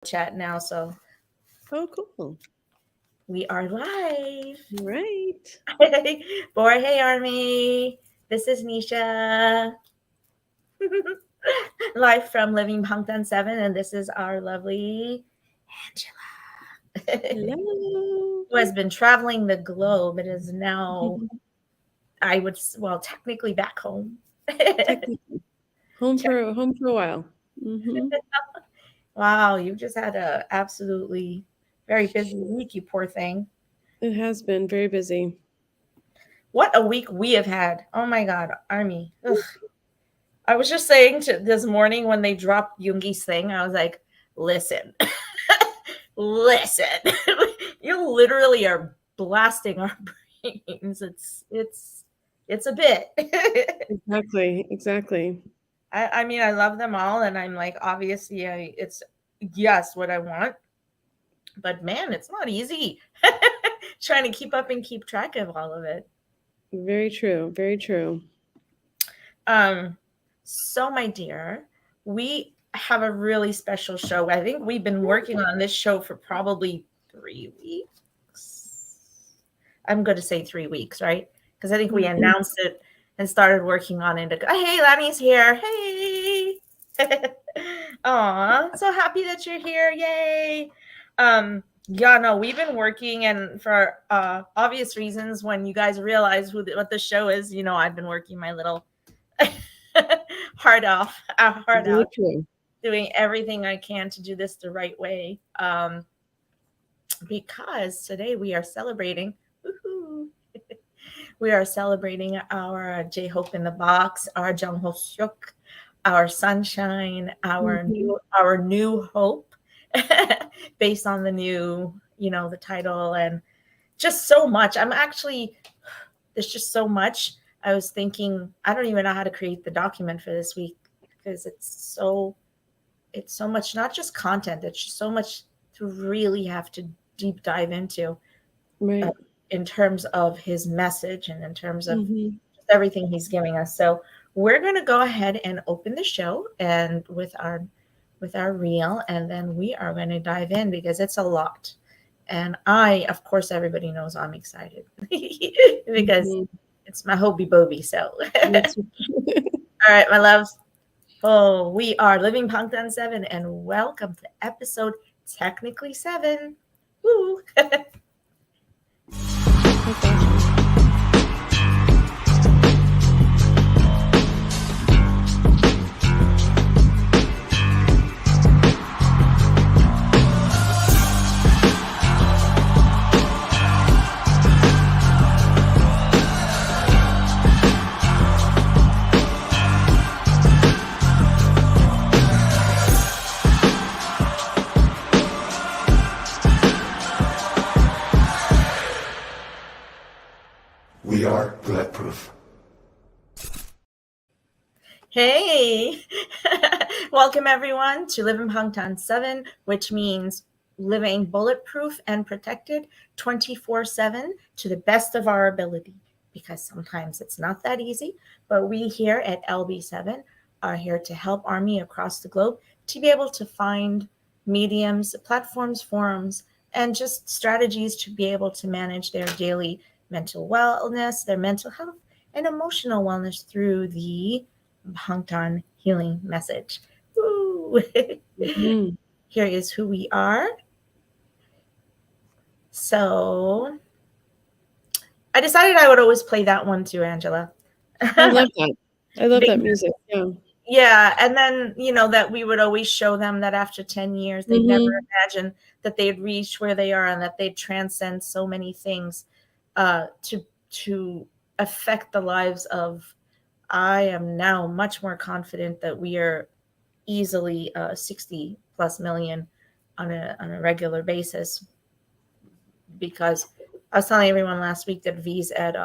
chat now, so Oh, cool. we are live. Right. Boy, hey Army. This is Nisha. Live from Living Bangtan 7, and this is our lovely Angela. Hello. Who has been traveling the globe. It is now, technically back home. Technically, home for a while. Hmm. Wow, you just had a absolutely very busy week, you poor thing. It has been very busy. What a week we have had. Oh my God, Army. Ugh. I was just saying to this morning when they dropped Yoongi's thing, I was like, listen, listen, you literally are blasting our brains. It's a bit. Exactly. Exactly. I mean, I love them all, and I'm like, obviously, it's yes, what I want, but man, it's not easy trying to keep up and keep track of all of it. Very true. Very true. Um, so my dear, we have a really special show. I think we've been working on this show for probably 3 weeks. I'm going to say 3 weeks, right? Because I think we Mhm. announced it and started working on it. Hey, Lanny's here. Hey. Aw, so happy that you're here. Yay. Yeah, no, we've been working, and for obvious reasons, when you guys realize what the show is, I've been working my little heart Very out, true. doing everything I can to do this the right way. Because today we are celebrating. Woohoo, we are celebrating our J Hope in the Box, our Jung Hoseok, our sunshine, Hmm. our new hope, based on the new, the title, and just so much. There's just so much. I was thinking, I don't even know how to create the document for this week because it's so much, not just content, it's just so much to really have to deep dive into, uh, Right. in terms of his message and in terms of Hmm. everything he's giving us. So we're going to go ahead and open the show and with our reel, and then we are going to dive in because it's a lot. And of course, everybody knows I'm excited because Hmm. it's my hobby boby. So, all That's right, my loves. Oh, we are Living Bangtan 7, and welcome to episode technically 7. Woo! that's awesome. We are bulletproof. Hey! Welcome, everyone, to Living Bangtan 7, which means living bulletproof and protected 24/7 to the best of our ability. Because sometimes it's not that easy, but we here at LB7 are here to help Army across the globe to be able to find mediums, platforms, forums, and just strategies to be able to manage their daily mental wellness, their mental health, and emotional wellness through the Bangtan healing message. Woo! Hmm. Here is who we are. So I decided I would always play that one too, Angela. I love that. I love that Because, music. Yeah. yeah, and then that we would always show them that after 10 years they'd never Hmm. imagine that they'd reach where they are and that they'd transcend so many things, to affect the lives of. I am now much more confident that we are easily 60 plus million on a regular basis, because I was telling everyone last week that V's at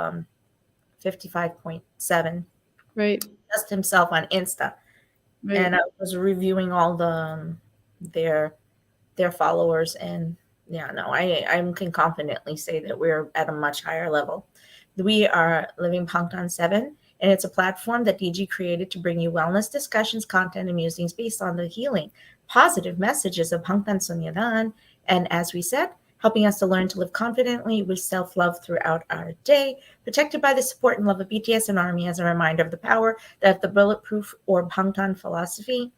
55.7 Right. just himself on Insta, Right. and I was reviewing all the their their followers, and yeah, no, I can confidently say that we're at a much higher level. We are Living Bangtan 7, and it's a platform that DG created to bring you wellness discussions, content, and musings based on the healing positive messages of Bangtan Sonyedan. And as we said, helping us to learn to live confidently with self-love throughout our day, protected by the support and love of BTS and ARMY as a reminder of the power that the bulletproof or Bangtan philosophy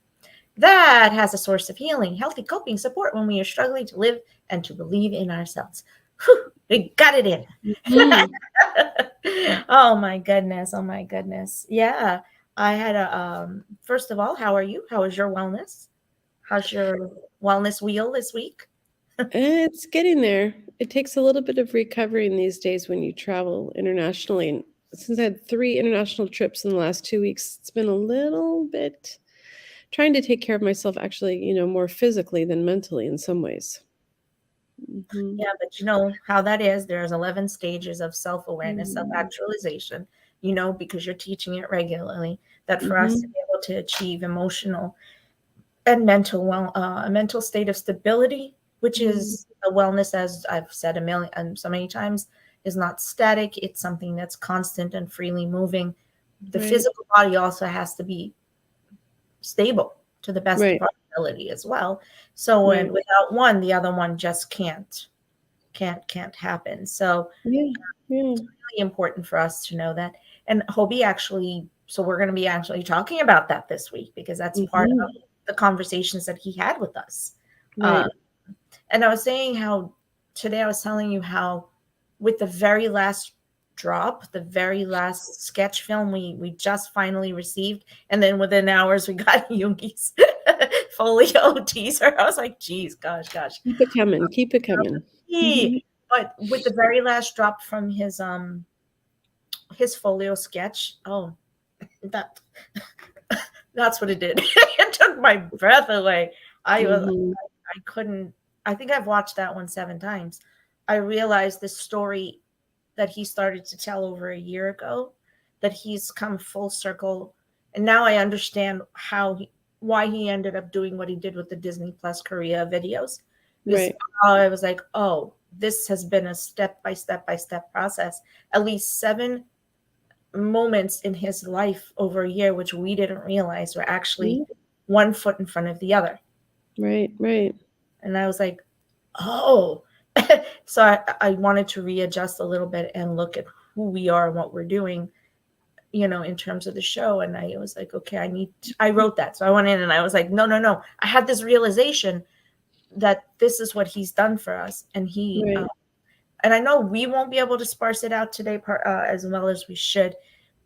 that has a source of healing, healthy coping support when we are struggling to live and to believe in ourselves. Whew, we got it in. Mm. Oh my goodness. Oh my goodness. Yeah. I had first of all, how are you? How is your wellness? How's your wellness wheel this week? It's getting there. It takes a little bit of recovering these days when you travel internationally. And since I had 3 international trips in the last 2 weeks, it's been a little bit trying to take care of myself actually, more physically than mentally in some ways. Mhm. Yeah, but you know how that is. There's 11 stages of self-awareness, Mhm. self-actualization, because you're teaching it regularly, that for us to Mhm. be able to achieve emotional and a mental state of stability, which Mhm. is a wellness, as I've said so many times, is not static. It's something that's constant and freely moving. The Right. physical body also has to be stable to the best of Right. our ability as well. So Right. without one, the other one just can't happen. So Yeah. Yeah. really important for us to know that. And Hobie actually, so we're going to be actually talking about that this week because that's part of Mhm. the conversations that he had with us. Uh, Right. and I was saying how today I was telling you how with the very last drop, the very last sketch film we just finally received, and then within hours we got Yoongi's folio teaser. I was like, geez, gosh. Keep it coming. Keep it coming. Mhm. But with the very last drop from his folio sketch, oh, that that's what it did. It took my breath away. Mhm. I couldn't. I think I've watched that one 7 times. I realized the story that he started to tell over a year ago, that he's come full circle, and now I understand why he ended up doing what he did with the Disney Plus Korea videos. Because Right. I was like, oh, this has been a step by step process. At least 7 moments in his life over a year, which we didn't realize were actually Yeah. one foot in front of the other. Right. Right. And I was like, oh. So I wanted to readjust a little bit and look at who we are and what we're doing, in terms of the show. And I was like, okay, I wrote that. So I went in and I was like, no. I had this realization that this is what he's done for us. Right. And I know we won't be able to sparse it out today as well as we should,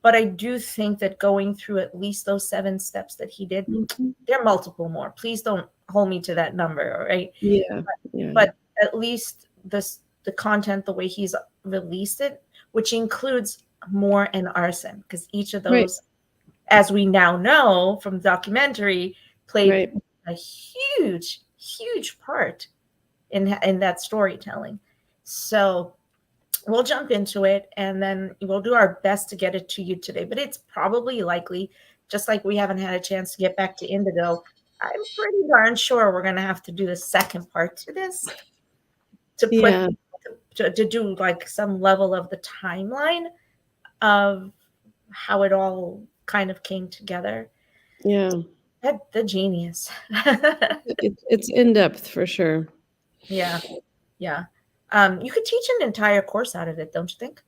but I do think that going through at least those 7 steps that he did, Mhm. there are multiple more. Please don't hold me to that number, all right? Yeah. Yeah. But at least the content, the way he's released it, which includes more and arson, because each of Right. those, as we now know from the documentary, played Right. a huge part in that storytelling. So we'll jump into it and then we'll do our best to get it to you today. But it's probably likely, just like we haven't had a chance to get back to Indigo, I'm pretty darn sure we're going to have to do the second part to this to put Yeah. to do like some level of the timeline of how it all kind of came together. Yeah. The genius. It's in depth for sure. Yeah. Yeah. You could teach an entire course out of it, don't you think?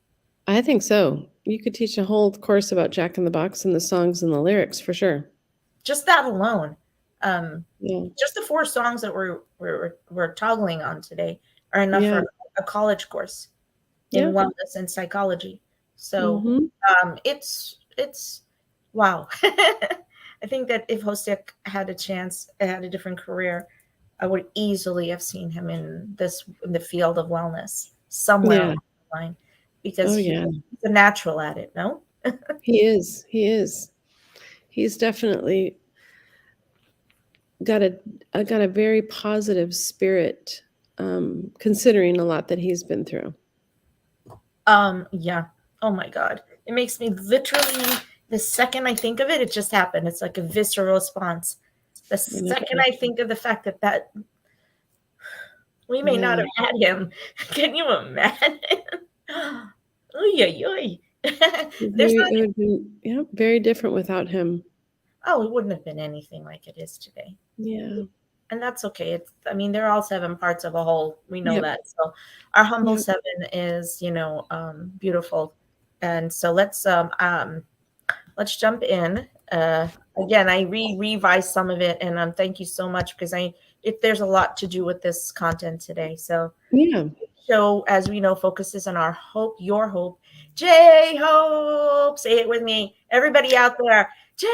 I think so. You could teach a whole course about Jack in the Box and the songs and the lyrics for sure. Just that alone. Um, Yeah. just the 4 songs that we're toggling on today are enough Yeah. for a college course in Yeah. wellness and psychology. So Mhm. it's wow. I think that if Hoseok had a chance, had a different career, I would easily have seen him in the field of wellness somewhere Yeah. along the line because Oh he's yeah. a natural at it. No. He is. He is. He's definitely got a very positive spirit, considering a lot that he's been through. Yeah. Oh my God. It makes me literally, the second I think of it, it just happened. It's like a visceral response. The You know? second I think of the fact that we may not Yeah. have had him. Can you imagine? Oy, oy. There's It would be, yeah, very different without him. oh, it wouldn't have been anything like it is today. Yeah. and that's okay. I mean, they're all 7 parts of a whole. We know Yep. that. So our humble Yep. 7 is, beautiful. And so let's jump in. Again, I revised some of it, and thank you so much because there's a lot to do with this content today. So Yeah. show, as we know, focuses on our hope, your hope. J Hope. Say it with me. Everybody out there. J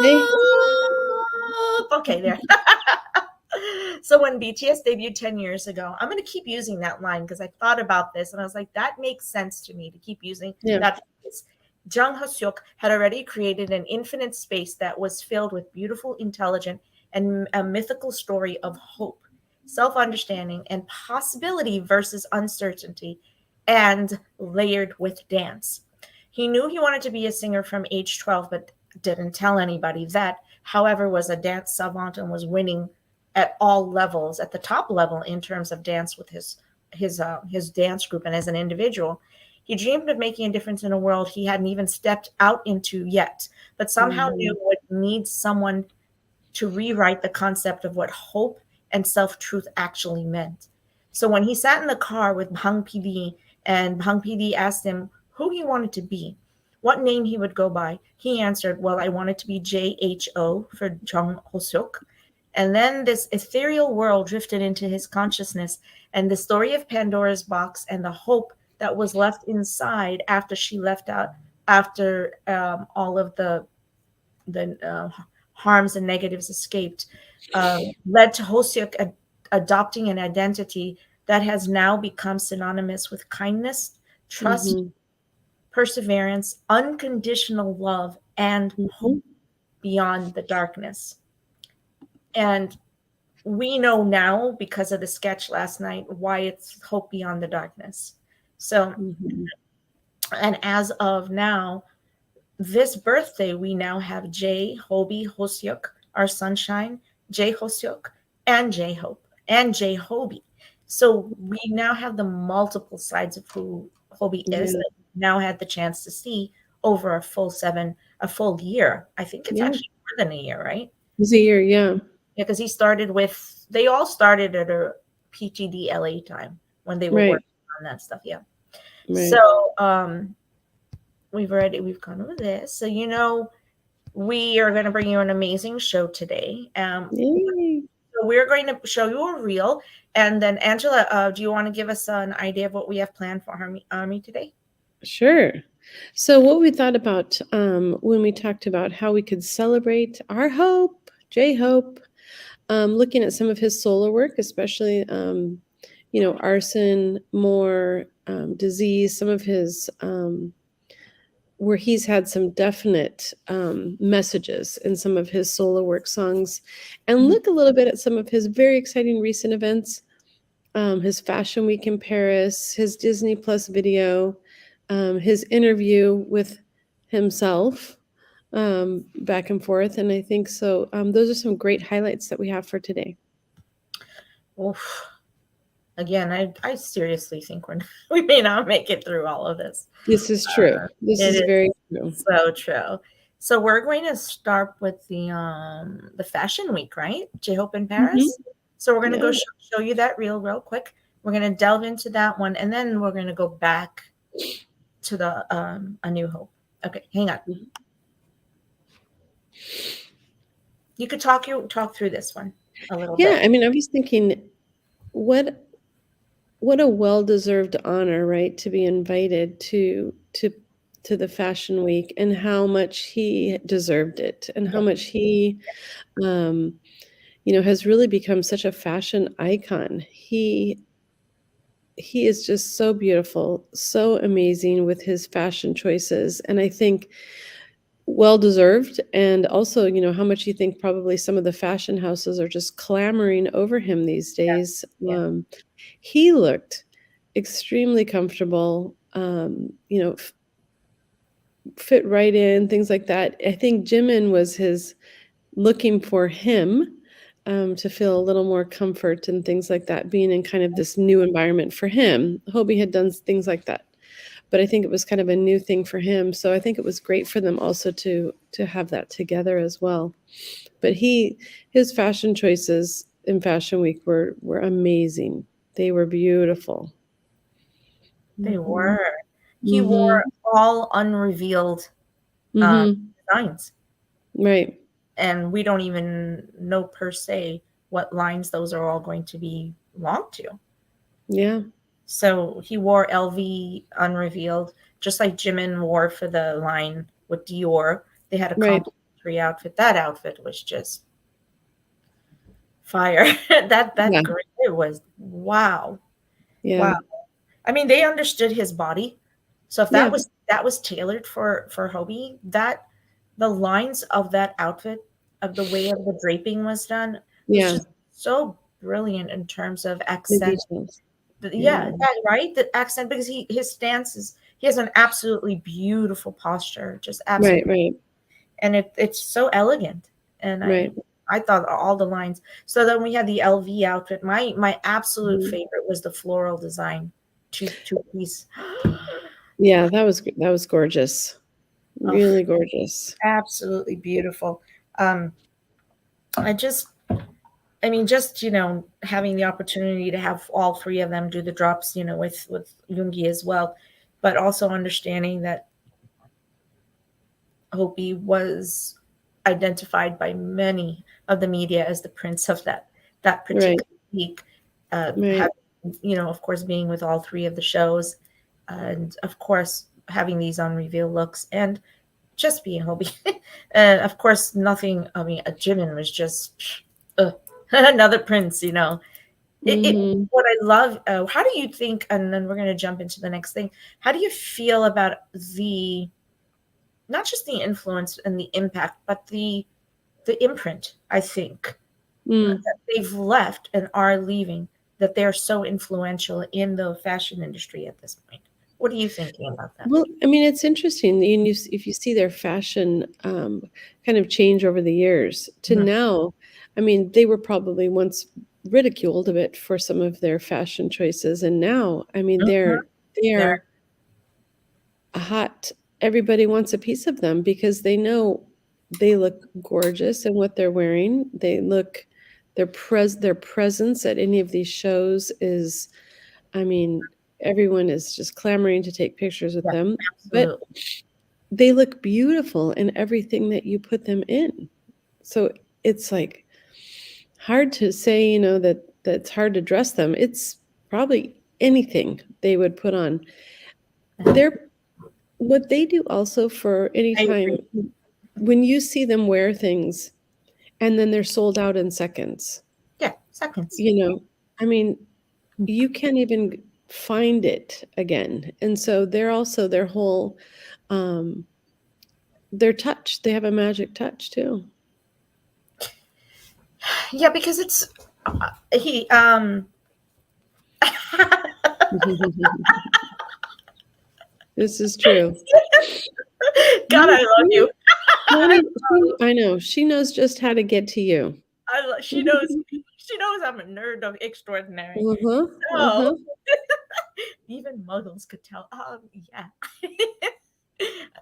Hey. Hope. Okay, there. So when BTS debuted 10 years ago, I'm going to keep using that line because I thought about this and I was like, that makes sense to me to keep using Yeah. that phrase. Jung Hoseok had already created an infinite space that was filled with beautiful, intelligent, and a mythical story of hope, self-understanding, and possibility versus uncertainty, and layered with dance. He knew he wanted to be a singer from age 12, but didn't tell anybody that. However, was a dance savant and was winning at all levels, at the top level in terms of dance with his dance group and as an individual. He dreamed of making a difference in a world he hadn't even stepped out into yet, but somehow knew would need someone to rewrite the concept of what hope and self-truth actually meant. So when he sat in the car with Bang PD and Bang PD asked him who he wanted to be, what name he would go by, he answered, well, I wanted to be JHO for Jung Hoseok. And then this ethereal world drifted into his consciousness, and the story of Pandora's box and the hope that was left inside after she left out, after all of the harms and negatives escaped, led to Hoseok adopting an identity that has now become synonymous with kindness, trust, perseverance, unconditional love, and hope beyond the darkness. And we know now, because of the sketch last night, why it's hope beyond the darkness. So, and as of now, this birthday, we now have J Hobie Hoseok, our sunshine, J Hoseok, and J Hope, and J Hobie. So we now have the multiple sides of who Hobie is that we now had the chance to see over a full year. I think it's actually more than a year, right? It was a year, yeah. Yeah, because they all started at a PTD LA time when they were working on that stuff. Yeah. Right. So we've gone over this. So we are going to bring you an amazing show today. Yay. So we're going to show you a reel, and then Angela, do you want to give us an idea of what we have planned for Army today? Sure. So what we thought about when we talked about how we could celebrate our hope, J-Hope, looking at some of his solo work, especially, Arson, More, Disease, some of his, where he's had some definite messages in some of his solo work songs, and look a little bit at some of his very exciting recent events, his Fashion Week in Paris, his Disney Plus video, his interview with himself, back and forth. And I think so. Those are some great highlights that we have for today. Oof. Again, I seriously think we may not make it through all of this. This is true. This is very true. So true. So we're going to start with the Fashion Week, right? J-Hope in Paris. So we're going to go show you that reel real quick. We're going to delve into that one, and then we're going to go back to the A New Hope. Okay, hang on. You could talk through this one a little bit. Yeah, I mean, I was thinking, what a well-deserved honor, right, to be invited to the Fashion Week, and how much he deserved it, and how much he has really become such a fashion icon. He is just so beautiful, so amazing with his fashion choices, and I think well-deserved. And also, how much you think probably some of the fashion houses are just clamoring over him these days. He looked extremely comfortable, fit right in, things like that. I think Jimin was looking for him to feel a little more comfort and things like that, being in kind of this new environment for him. Hobie had done things like that. but I think it was kind of a new thing for him. So I think it was great for them also to have that together as well. But his fashion choices in Fashion Week were amazing. They were beautiful. They were. He wore Mm-hmm. all unrevealed Mm-hmm. designs, Right. and we don't even know per se what lines those are all going to belong to. Yeah. So he wore LV unrevealed, just like Jimin wore for the line with Dior. They had a Right. complimentary outfit. That outfit was just fire. that Yeah. gray was wow. Yeah. Wow. I mean, they understood his body. So if Yeah. that was tailored for Hobie, that the lines of that outfit, of the way of the draping was done, was Yeah. just so brilliant in terms of The accent. details. Yeah, that right, the accent, because his stance is, he has an absolutely beautiful posture, just Right. absolutely, Right. and it's so elegant. And Right. I thought all the lines. So then we had the LV outfit. My absolute Mhm. favorite was the floral design, two piece. Yeah, that was gorgeous. Oh, Really gorgeous. absolutely beautiful. Um, I just, I mean, just having the opportunity to have all three of them do the drops, with Yoongi as well, but also understanding that Hopi was identified by many of the media as the prince of that Right. particular week. Right. Having, of course, being with all three of the shows, and of course having these unrevealed looks, and just being Hobie. And of course, nothing. I mean, Jimin was just another prince. Mhm. What I love. How do you think? And then we're going to jump into the next thing. How do you feel about the, not just the influence and the impact, but the imprint? I think Mm. that they've left and are leaving. That they're so influential in the fashion industry at this point. What are you thinking about that? Well, I mean, it's interesting. If you see their fashion kind of change over the years to Mhm. now, I mean, they were probably once ridiculed a bit for some of their fashion choices, and now, I mean, Mhm. There. they're a hot. Everybody wants a piece of them because they know they look gorgeous in what they're wearing. They look their presence at any of these shows is, I mean, everyone is just clamoring to take pictures with Yeah, them, but absolutely. they look beautiful in everything that you put them in. So it's like hard to say, that's hard to dress them. It's probably anything they would put on. They're what they do also for any I time agree. when you see them wear things and then they're sold out in seconds, Yeah, seconds. you know, I mean, you can't even find it again. And so they're also um their touch, they have a magic touch too. Yeah, because it's he This is true. God, I love you. I, I know, she knows just how to get to you. she knows I'm a nerd of extraordinary. Uh-huh, So uh-huh. even muggles could tell. Yeah.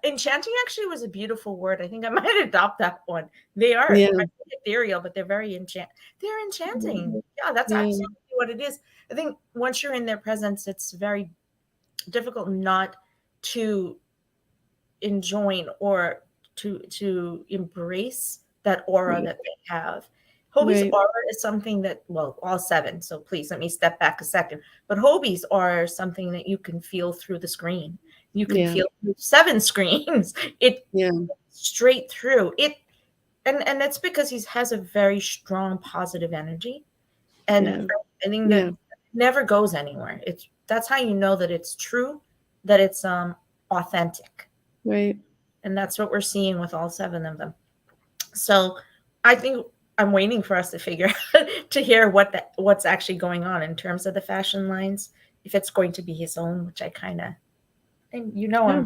Enchanting actually was a beautiful word. I think I might adopt that one. They are Yeah, ethereal, but they're very they're enchanting. Yeah, that's yeah, absolutely what it is. I think once you're in their presence, it's very difficult not to enjoin or to embrace that aura right, that they have. Hobie's right, aura is something that, well, all seven, so please let me step back a second. But Hobie's aura is something that you can feel through the screen. You can yeah, feel through seven screens. It yeah, straight through it, and that's because he has a very strong positive energy, and yeah, I think that yeah, never goes anywhere. It's That's how you know that it's true, that it's authentic, right. and that's what we're seeing with all seven of them. So I think I'm waiting for us to figure to hear what's actually going on in terms of the fashion lines. If it's going to be his own, which I kind of, and Yeah.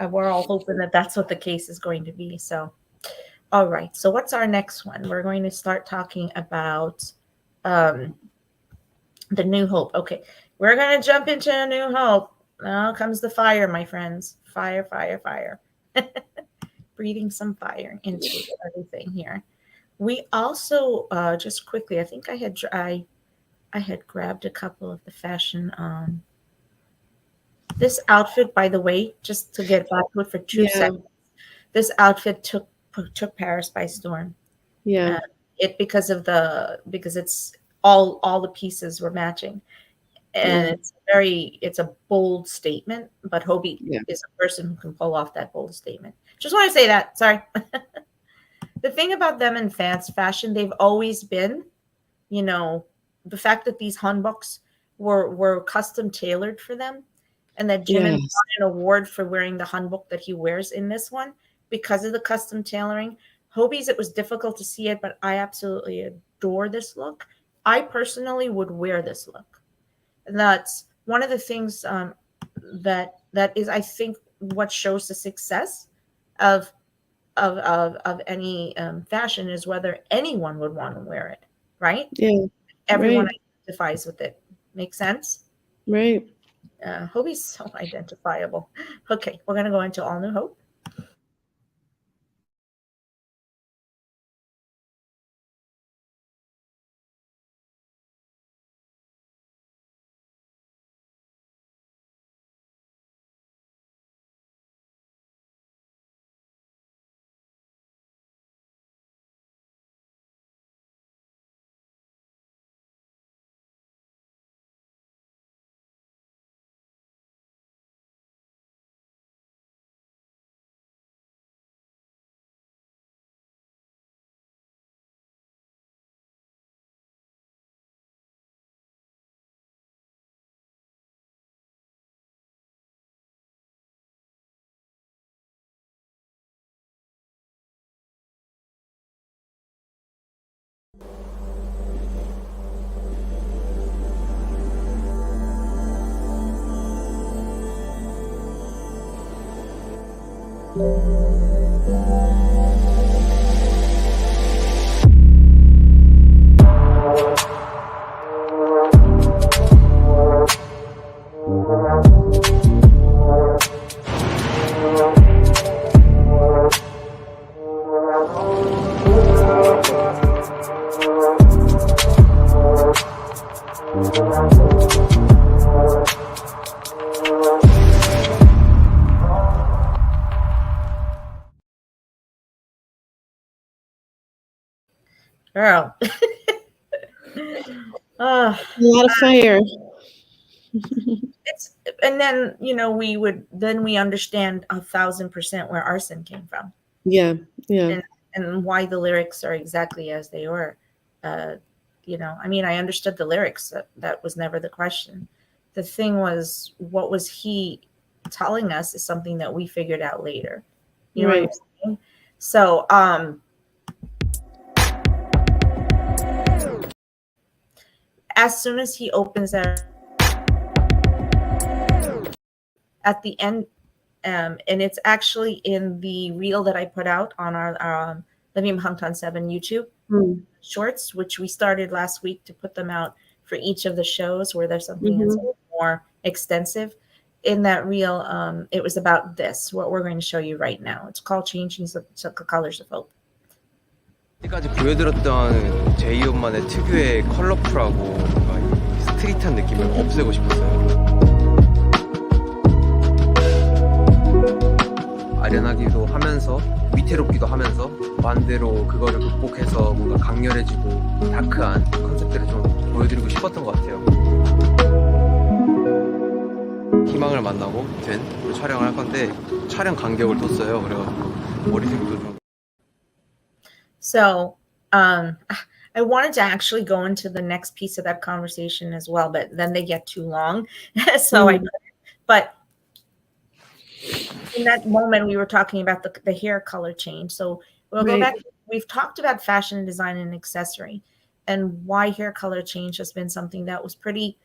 we're all hoping that that's what the case is going to be. So, all right. So what's our next one? We're going to start talking about um, the New Hope. Okay, we're going to jump into a New Hope. Now comes the fire, my friends. Fire, fire, fire. Breathing some fire into everything here. We also just quickly, I think I had grabbed a couple of the fashion. This outfit, by the way, just to get back to it for 2 seconds, this outfit took Paris by storm. Yeah. Because it's all the pieces were matching, and it's a bold statement. But Hobie is a person who can pull off that bold statement. Just want to say that. Sorry. The thing about them in fast fashion, they've always been, the fact that these hanboks were custom tailored for them, and that Jimin won an award for wearing the hanbok that he wears in this one because of the custom tailoring. Hobie's, it was difficult to see it, but I absolutely adore this look. I personally would wear this look. And that's one of the things that is, I think, what shows the success of any fashion is whether anyone would want to wear it, right? Yeah. Everyone identifies with it. Make sense? Right. Hobie's so identifiable. Okay, we're going to go into All New Hope. Girl. A lot of fire. It's, and then we understand 1,000% where arson came from. Yeah. And why the lyrics are exactly as they were. I understood the lyrics. That was never the question. The thing was, what was he telling us is something that we figured out later. You know what I'm saying? So, as soon as he opens that at the end, and it's actually in the reel that I put out on our Living Bangtan 7 YouTube shorts, which we started last week to put them out for each of the shows where there's something that's a little more extensive. In that reel, it was about this, what we're going to show you right now. It's called Changing the Colors of Hope. 지금까지 보여드렸던 제이홉만의 특유의 컬러풀하고 뭔가 스트릿한 느낌을 없애고 싶었어요. 아련하기도 하면서 위태롭기도 하면서 반대로 그거를 극복해서 뭔가 강렬해지고 다크한 컨셉들을 좀 보여드리고 싶었던 것 같아요. 희망을 만나고 된 촬영을 할 건데 촬영 간격을 뒀어요. 그래가지고 머리색도 좀. So, I wanted to actually go into the next piece of that conversation as well, but then they get too long. But in that moment, we were talking about the hair color change. So we'll go back. We've talked about fashion design and accessory, and why hair color change has been something that was pretty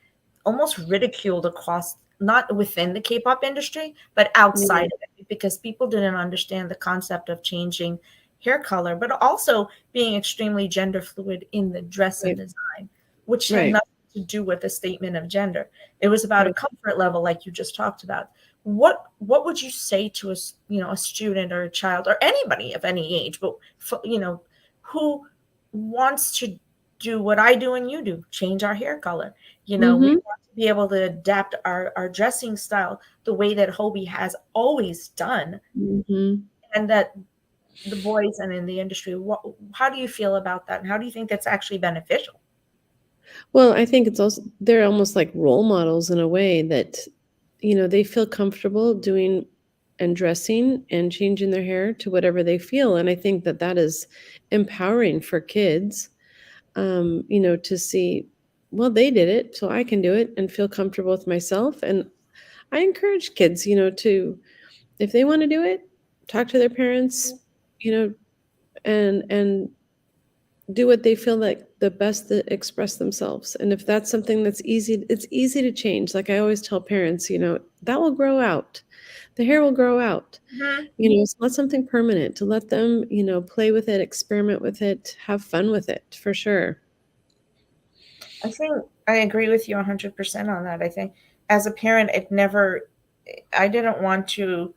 almost ridiculed across, not within the K-pop industry, but outside of it, because people didn't understand the concept of changing hair color, but also being extremely gender fluid in the dress and design, which had nothing to do with a statement of gender. It was about a Right. comfort level, like you just talked about. What would you say to a student or a child or anybody of any age, but who wants to do what I do and you do, change our hair color? We Mm-hmm. want to be able to adapt our dressing style the way that Hobie has always done, Mm-hmm. and that the boys and in the industry, how do you feel about that? And how do you think that's actually beneficial? Well, I think it's also they're almost like role models in a way that, they feel comfortable doing and dressing and changing their hair to whatever they feel. And I think that that is empowering for kids, to see, well, they did it, so I can do it and feel comfortable with myself. And I encourage kids, if they want to do it, talk to their parents, you know, and do what they feel like the best to express themselves. And if that's something that's easy, it's easy to change. Like I always tell parents, that will grow out. The hair will grow out. Mhm. It's not something permanent, to let them, play with it, experiment with it, have fun with it for sure. I think I agree with you 100% on that. I think as a parent, I didn't want to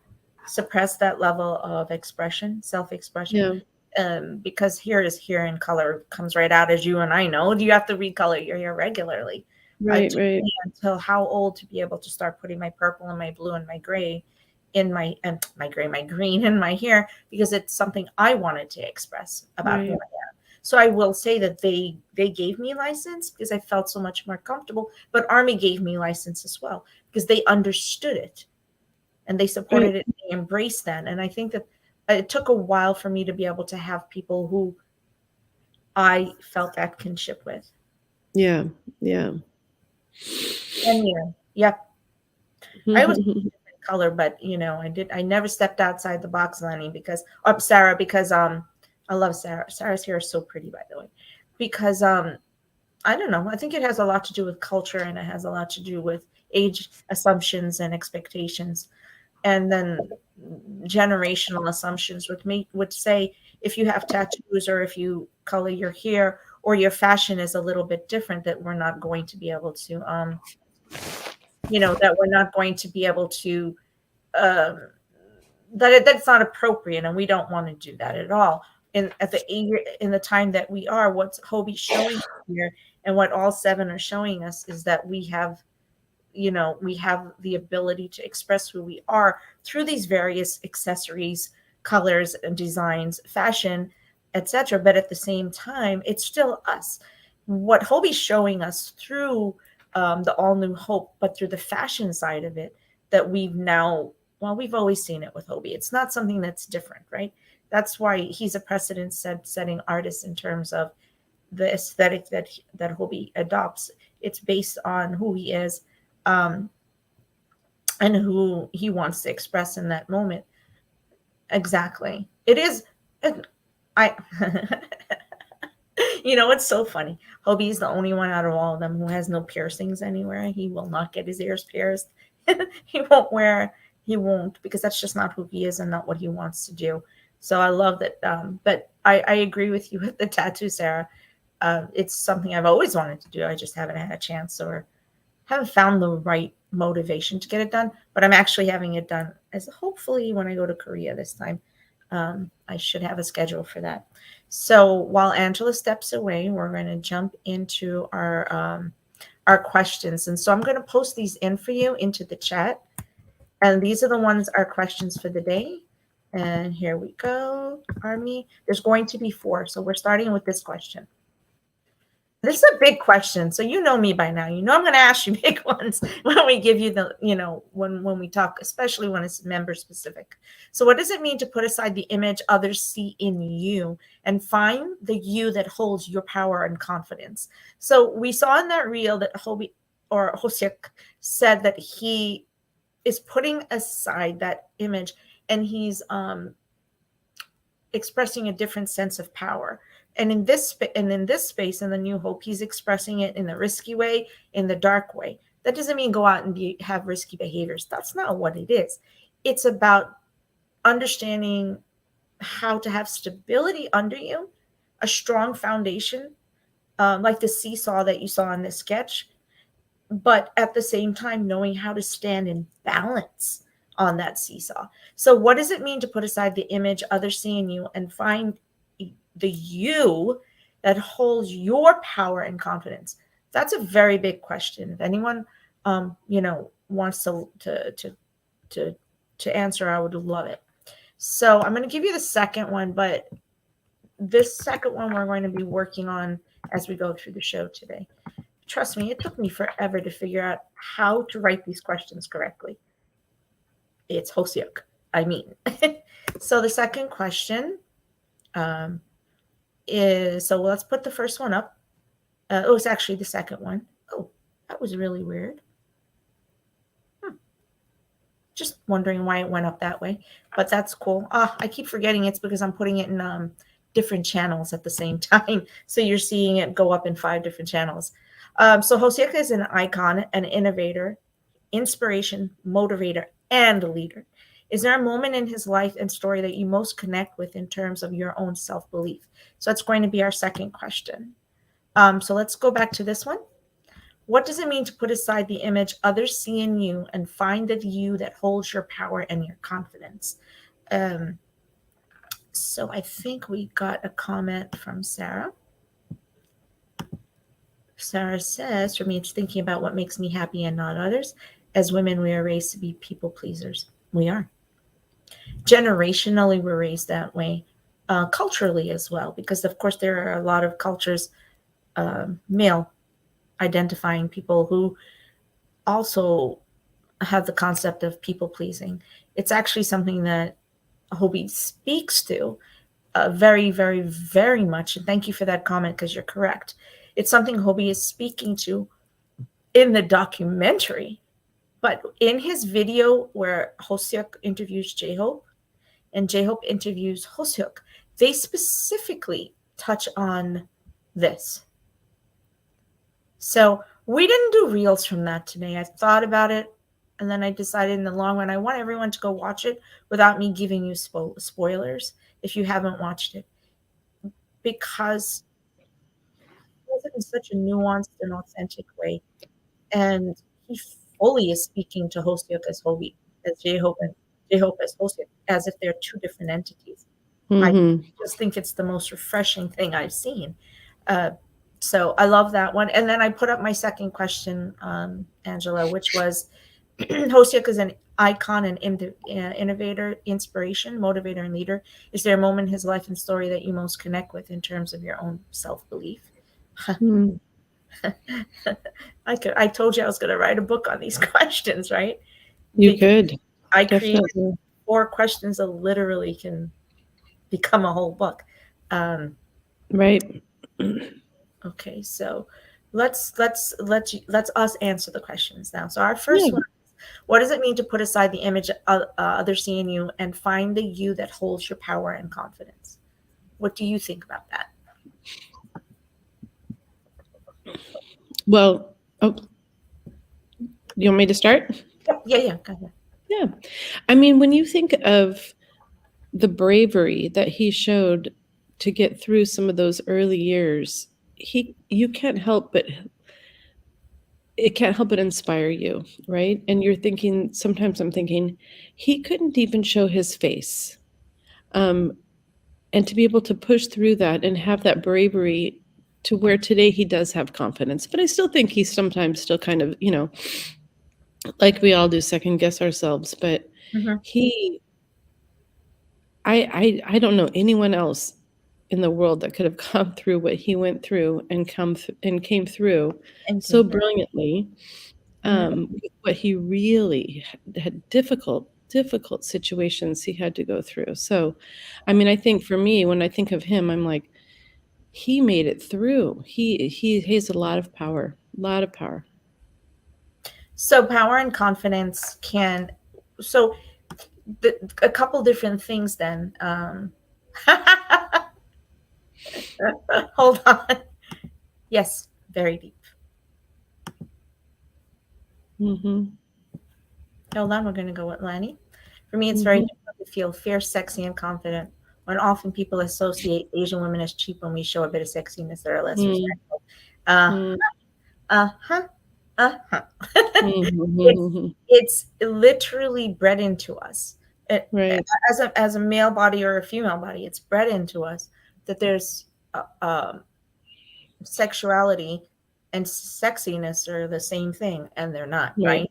suppress that level of expression, self-expression, Yeah. because here and color comes right out, as you and I know. You have to recolor your hair regularly. It Right, took right, me until how old to be able to start putting my purple and my blue and my gray in my green in my hair, because it's something I wanted to express about who I right, am. So I will say that they gave me license because I felt so much more comfortable, but Army gave me license as well because they understood it and they right. supported it, and they embraced that. And I think that it took a while for me to be able to have people who I felt that kinship with. Yeah, yeah. 10 years. Yep. I was color, but I never stepped outside the box, Lenny, because Sarah, because I love Sarah. Sarah's hair is so pretty, by the way. Because I don't know. I think it has a lot to do with culture, and it has a lot to do with age assumptions and expectations. And then generational assumptions would say, if you have tattoos or if you color your hair or your fashion is a little bit different, that we're not going to be able to that we're not going to be able to um that's not appropriate, and we don't want to do that at all. In the time that we are, what's Hobie showing here, and what all seven are showing us, is that we have the ability to express who we are through these various accessories, colors and designs, fashion, etc. But at the same time, it's still us. What Hobie's showing us through the all new Hope, but through the fashion side of it, that we've always seen it with Hobie. It's not something that's different, right? That's why he's a precedent setting artist in terms of the aesthetic that Hobie adopts. It's based on who he is, um, and who he wants to express in that moment. Exactly. It is. I. It's so funny. Hobie is the only one out of all of them who has no piercings anywhere. He will not get his ears pierced. he won't wear. He won't, because that's just not who he is and not what he wants to do. So I love that. But I agree with you with the tattoo, Sarah. It's something I've always wanted to do. I just haven't had a chance or haven't found the right motivation to get it done, but I'm actually having it done, as hopefully when I go to Korea this time. I should have a schedule for that. So while Angela steps away, we're going to jump into our questions. And so I'm going to post these in for you into the chat. And these are the ones, our questions for the day. And here we go, Army. There's going to be 4. So we're starting with this question. This is a big question. So you know me by now. You know I'm going to ask you big ones when we give you when we talk, especially when it's member specific. So what does it mean to put aside the image others see in you and find the you that holds your power and confidence? So we saw in that reel that Hobie or Hoseok said that he is putting aside that image, and he's expressing a different sense of power. And in this space, in the New Hope, he's expressing it in the risky way, in the dark way. That doesn't mean go out and have risky behaviors. That's not what it is. It's about understanding how to have stability under you, a strong foundation, like the seesaw that you saw in this sketch, but at the same time knowing how to stand in balance on that seesaw. So what does it mean to put aside the image others see in you and find the you that holds your power and confidence? That's a very big question. If anyone wants to answer, I would love it. So I'm going to give you the second one, but this second one we're going to be working on as we go through the show today. Trust me, it took me forever to figure out how to write these questions correctly. It's Hoseok, I mean. So the second question is, so let's put the first one up. It's actually the second one. Oh, that was really weird. Just wondering why it went up that way, but that's cool. I keep forgetting it's because I'm putting it in different channels at the same time. So you're seeing it go up in 5 different channels. So Hoseok is an icon, an innovator, inspiration, motivator, and a leader. Is there a moment in his life and story that you most connect with in terms of your own self-belief? So that's going to be our second question. So let's go back to this one. What does it mean to put aside the image others see in you and find the you that holds your power and your confidence? So I think we got a comment from Sarah. Sarah says, for me, it's thinking about what makes me happy and not others. As women, we are raised to be people pleasers. We are. Generationally, we're raised that way. Culturally as well, because of course there are a lot of cultures, male identifying people who also have the concept of people pleasing. It's actually something that Hobie speaks to very, very, very much. And thank you for that comment, because you're correct. It's something Hobie is speaking to in the documentary, but in his video where Hoseok interviews J-Hope and J-Hope interviews Hoseok, they specifically touch on this. So we didn't do reels from that today. I thought about it, and then I decided in the long run, I want everyone to go watch it without me giving you spoilers if you haven't watched it, because it was in such a nuanced and authentic way. And he fully is speaking to Hoseok as Hobie, as J-Hope, and J-Hope as Hoseok, as if they're 2 different entities. Mm-hmm. I just think it's the most refreshing thing I've seen. So I love that one. And then I put up my second question, Angela, which was Hoseok is an icon and innovator, inspiration, motivator, and leader. Is there a moment in his life and story that you most connect with in terms of your own self-belief? Mm. I told you I was going to write a book on these questions, right? You Because could. I Definitely. created 4 questions that literally can become a whole book. Right. Okay, so let's us answer the questions now. So our first one is, what does it mean to put aside the image others see in you and find the you that holds your power and confidence? What do you think about that? Well, you want me to start? Yeah, go ahead. Yeah. I mean, when you think of the bravery that he showed to get through some of those early years, it can't help but inspire you, right? And you're thinking, sometimes I'm thinking, he couldn't even show his face. And to be able to push through that and have that bravery to where today he does have confidence. But I still think he's sometimes still kind of, like we all do, second guess ourselves. But I don't know anyone else in the world that could have gone through what he went through and came through so brilliantly. What he really had difficult situations he had to go through. So, I mean, I think for me, when I think of him, I'm like, he made it through. He has a lot of power. So power and confidence can, so a couple different things then. Hold on. Yes, very deep. Hold on, we're going to go with Lanny. For me, it's very difficult to feel fierce, sexy, and confident when often people associate Asian women as cheap when we show a bit of sexiness that are less respectful. Uh, uh-huh, uh-huh. Mhm. It's literally bred into us. Right. As a male body or a female body, it's bred into us that there's sexuality and sexiness are the same thing, and they're not, Right.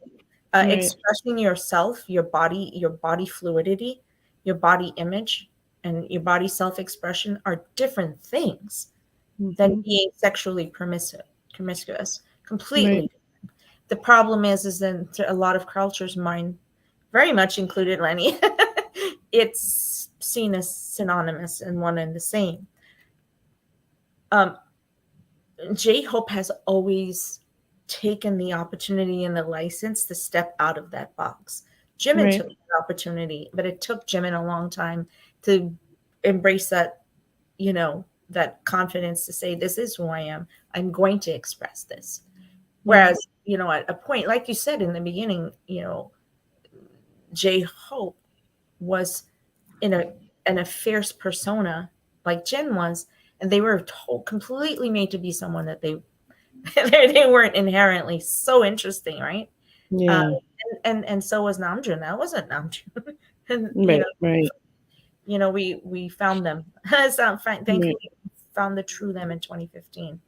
right? Right. Expressing yourself, your body fluidity, your body image, and your body self-expression are different things than Mhm. being sexually promiscuous. Right. Completely. The problem is that to a lot of cultures, mine very much included Lenny, it's seen as synonymous and one and the same. Um, J Hope has always taken the opportunity and the license to step out of that box. Jimin Right. took the opportunity, but it took Jimin a long time to embrace that, that confidence to say, this is who I am. I'm going to express this. Right. Whereas, at a point, like you said in the beginning, J Hope was in a fierce persona like Jin was, and they were completely made to be someone that they they weren't inherently so interesting, right? Uh, Yeah. and so was Namjoon. That wasn't Namjoon. And Right. Right. we found them. So Right. thankfully found the true them in 2015.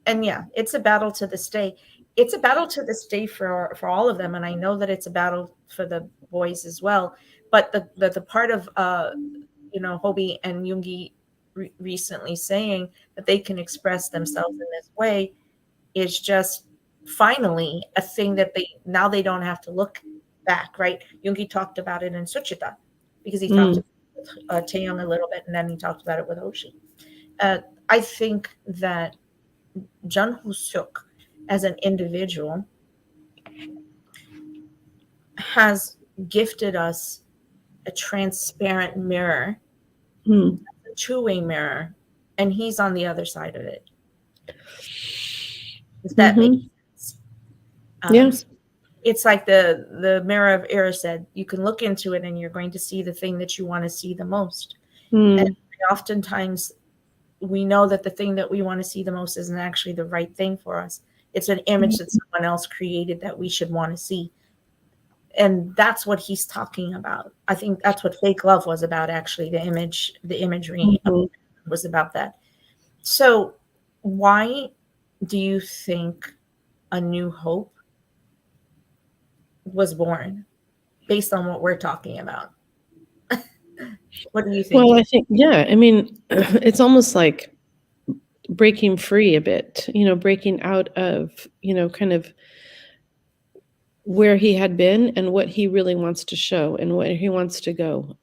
And yeah, it's a battle to this day. It's a battle to this day for all of them, and I know that it's a battle for the boys as well. But the part of Hobie and Yoongi recently saying that they can express themselves in this way is just finally a thing that they don't have to look back, right? Yoongi talked about it in Suchita because he talked Mm. about Taeyong a little bit, and then he talked about it with Hoshi. Uh, I think that Jung Hoseok, as an individual, has gifted us a transparent mirror, Mm. a two-way mirror, and he's on the other side of it. If that makes Mhm. sense. Yeah. So it's like the mirror of Erised. You can look into it, and you're going to see the thing that you want to see the most. And Mm. oftentimes, we know that the thing that we want to see the most isn't actually the right thing for us. It's an image that someone else created that we should want to see. And that's what he's talking about. I think that's what Fake Love was about, actually. The imagery Mhm. was about that. So why do you think A New Hope was born based on what we're talking about? What do you think? Well, I think, yeah, I mean, it's almost like breaking free a bit, breaking out of, kind of where he had been and what he really wants to show and where he wants to go.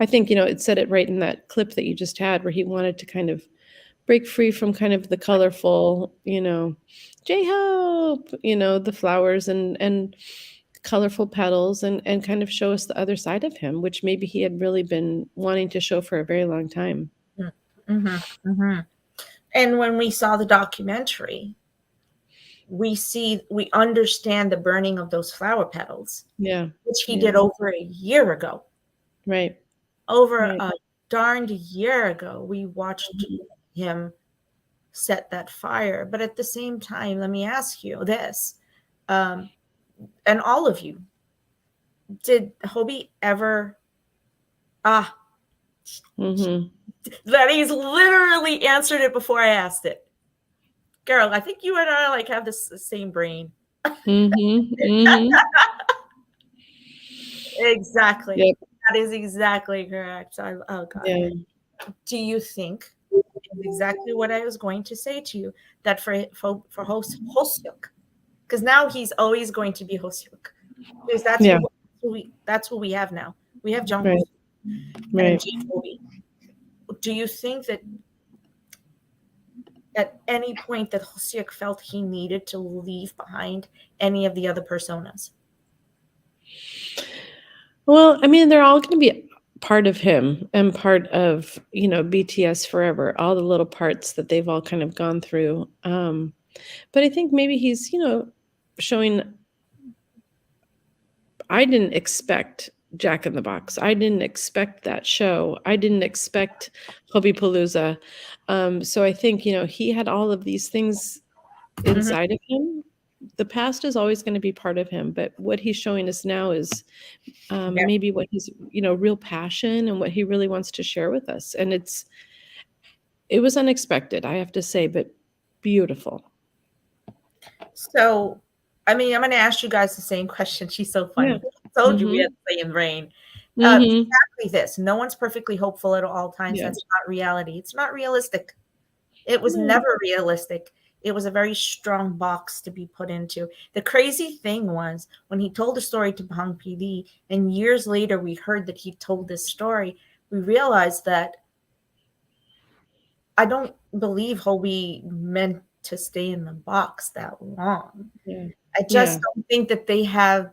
I think, it said it right in that clip that you just had where he wanted to kind of break free from kind of the colorful, J-Hope, the flowers and colorful petals and kind of show us the other side of him, which maybe he had really been wanting to show for a very long time. Mm-hmm, mm-hmm. And when we saw the documentary, we understand the burning of those flower petals, Yeah. which he Yeah. did over a year ago. Right. Over Right. a darned year ago, we watched him set that fire. But at the same time, let me ask you this, and all of you, did Hobie ever? Ah, Mhm. Lenny's literally answered it before I asked it. Girl, I think you and I have the same brain. Mhm. Mhm. Exactly. Yep. That is exactly correct. Oh God. Yeah. Do you think exactly what I was going to say to you, that for Hoseok, because now he's always going to be Hoseok, because Yeah. that's who we have now. We have Jung Right. Hoseok and Right. Jin Hobie. Do you think that at any point that Hoseok felt he needed to leave behind any of the other personas? Well, I mean, they're all gonna be part of him and part of, BTS forever, all the little parts that they've all kind of gone through. But I think maybe he's, showing I didn't expect Jack in the Box. I didn't expect that show. I didn't expect Hobby Palooza. So I think, he had all of these things Mhm. inside of him. The past is always going to be part of him, but what he's showing us now is Yeah. maybe what his, real passion and what he really wants to share with us. And it was unexpected, I have to say, but beautiful. So, I mean, I'm going to ask you guys the same question. She's so Yeah. funny. I told you we Mhm. had the same brain. Mhm. Exactly this. No one's perfectly hopeful at all times. Yeah. That's not reality. It's not realistic. It was No. never realistic. It was a very strong box to be put into. The crazy thing was when he told the story to Bang PD, and years later we heard that he told this story, we realized that I don't believe Hobie meant to stay in the box that long. Yeah. I Yeah. just don't think that they have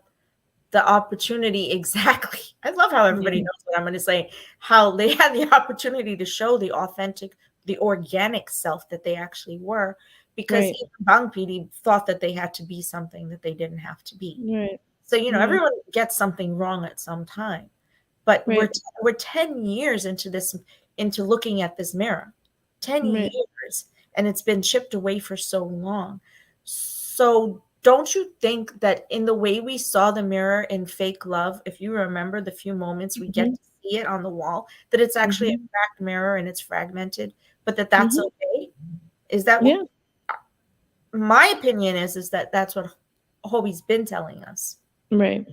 the opportunity exactly. I love how everybody Yeah. knows what I'm going to say, how they had the opportunity to show the authentic, the organic self that they actually were, because Right. even Bang PD thought that they had to be something that they didn't have to be. Right. So, Yeah. everyone gets something wrong at some time, but Right. we're 10 years into this, into looking at this mirror, 10 Right. years, and it's been chipped away for so long. So don't you think that in the way we saw the mirror in Fake Love, if you remember the few moments we get Mhm. to see it on the wall, that it's actually a Mhm. cracked mirror and it's fragmented, but that's Mhm. okay? Is that what Yeah. my opinion is that that's what Hobie's been telling us, Right.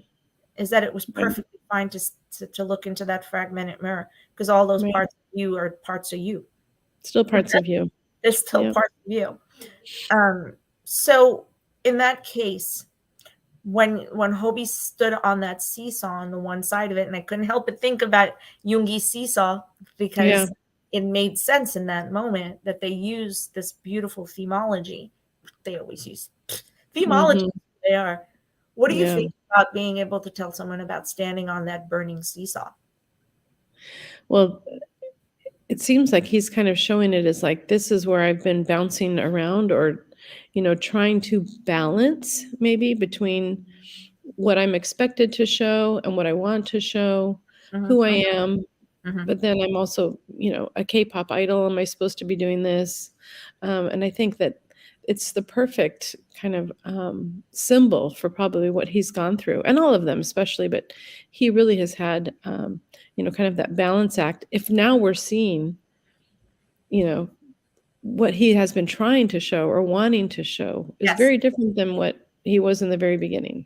is that it was Right. perfectly fine to look into that fragmented mirror because all those Right. parts of you are parts of you. Still parts of you. There's still Yeah. parts of you. So in that case, when Hobie stood on that seesaw on the one side of it, and I couldn't help but think about Jungi's seesaw Yeah. because it made sense in that moment that they use this beautiful themology. They always use themology. Mhm. They are. What do you Yeah. think about being able to tell someone about standing on that burning seesaw? Well, it seems like he's kind of showing it as like, this is where I've been bouncing around or, trying to balance maybe between what I'm expected to show and what I want to show, Mhm, who I am. mhm. But then I'm also, a K-pop idol. Am I supposed to be doing this? And I think that it's the perfect kind of symbol for probably what he's gone through, and all of them especially. But he really has had, kind of that balance act. If now we're seeing, you know, what he has been trying to show or wanting to show is Yes. very different than what he was in the very beginning.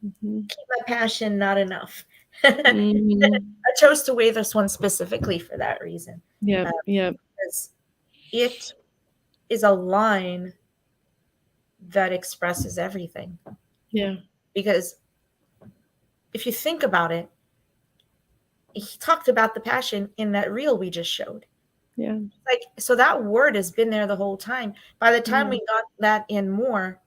Mhm. Keep my passion, not enough. I Mhm. chose to weigh this one specifically for that reason, Yep, yep, because it is a line that expresses everything. yeah, Because if you think about it, he talked about the passion in that reel we just showed. yeah, Like, so that word has been there the whole time. By the time yeah, we got that in more,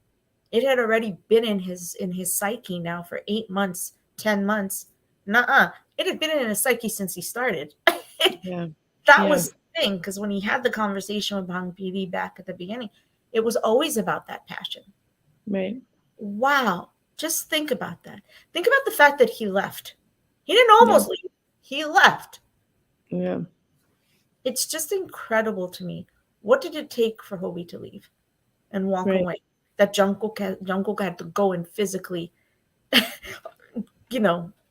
it had already been in his psyche now for 8 months, 10 months. Nuh-uh. It had been in his psyche since he started. yeah, That yeah, was the thing, because when he had the conversation with Bang PD back at the beginning, it was always about that passion. right, Wow. Just think about that. Think about the fact that he left. He didn't yeah, almost leave. He left. yeah, It's just incredible to me. What did it take for Hobie to leave and walk right, away? That Jungkook had to go and physically,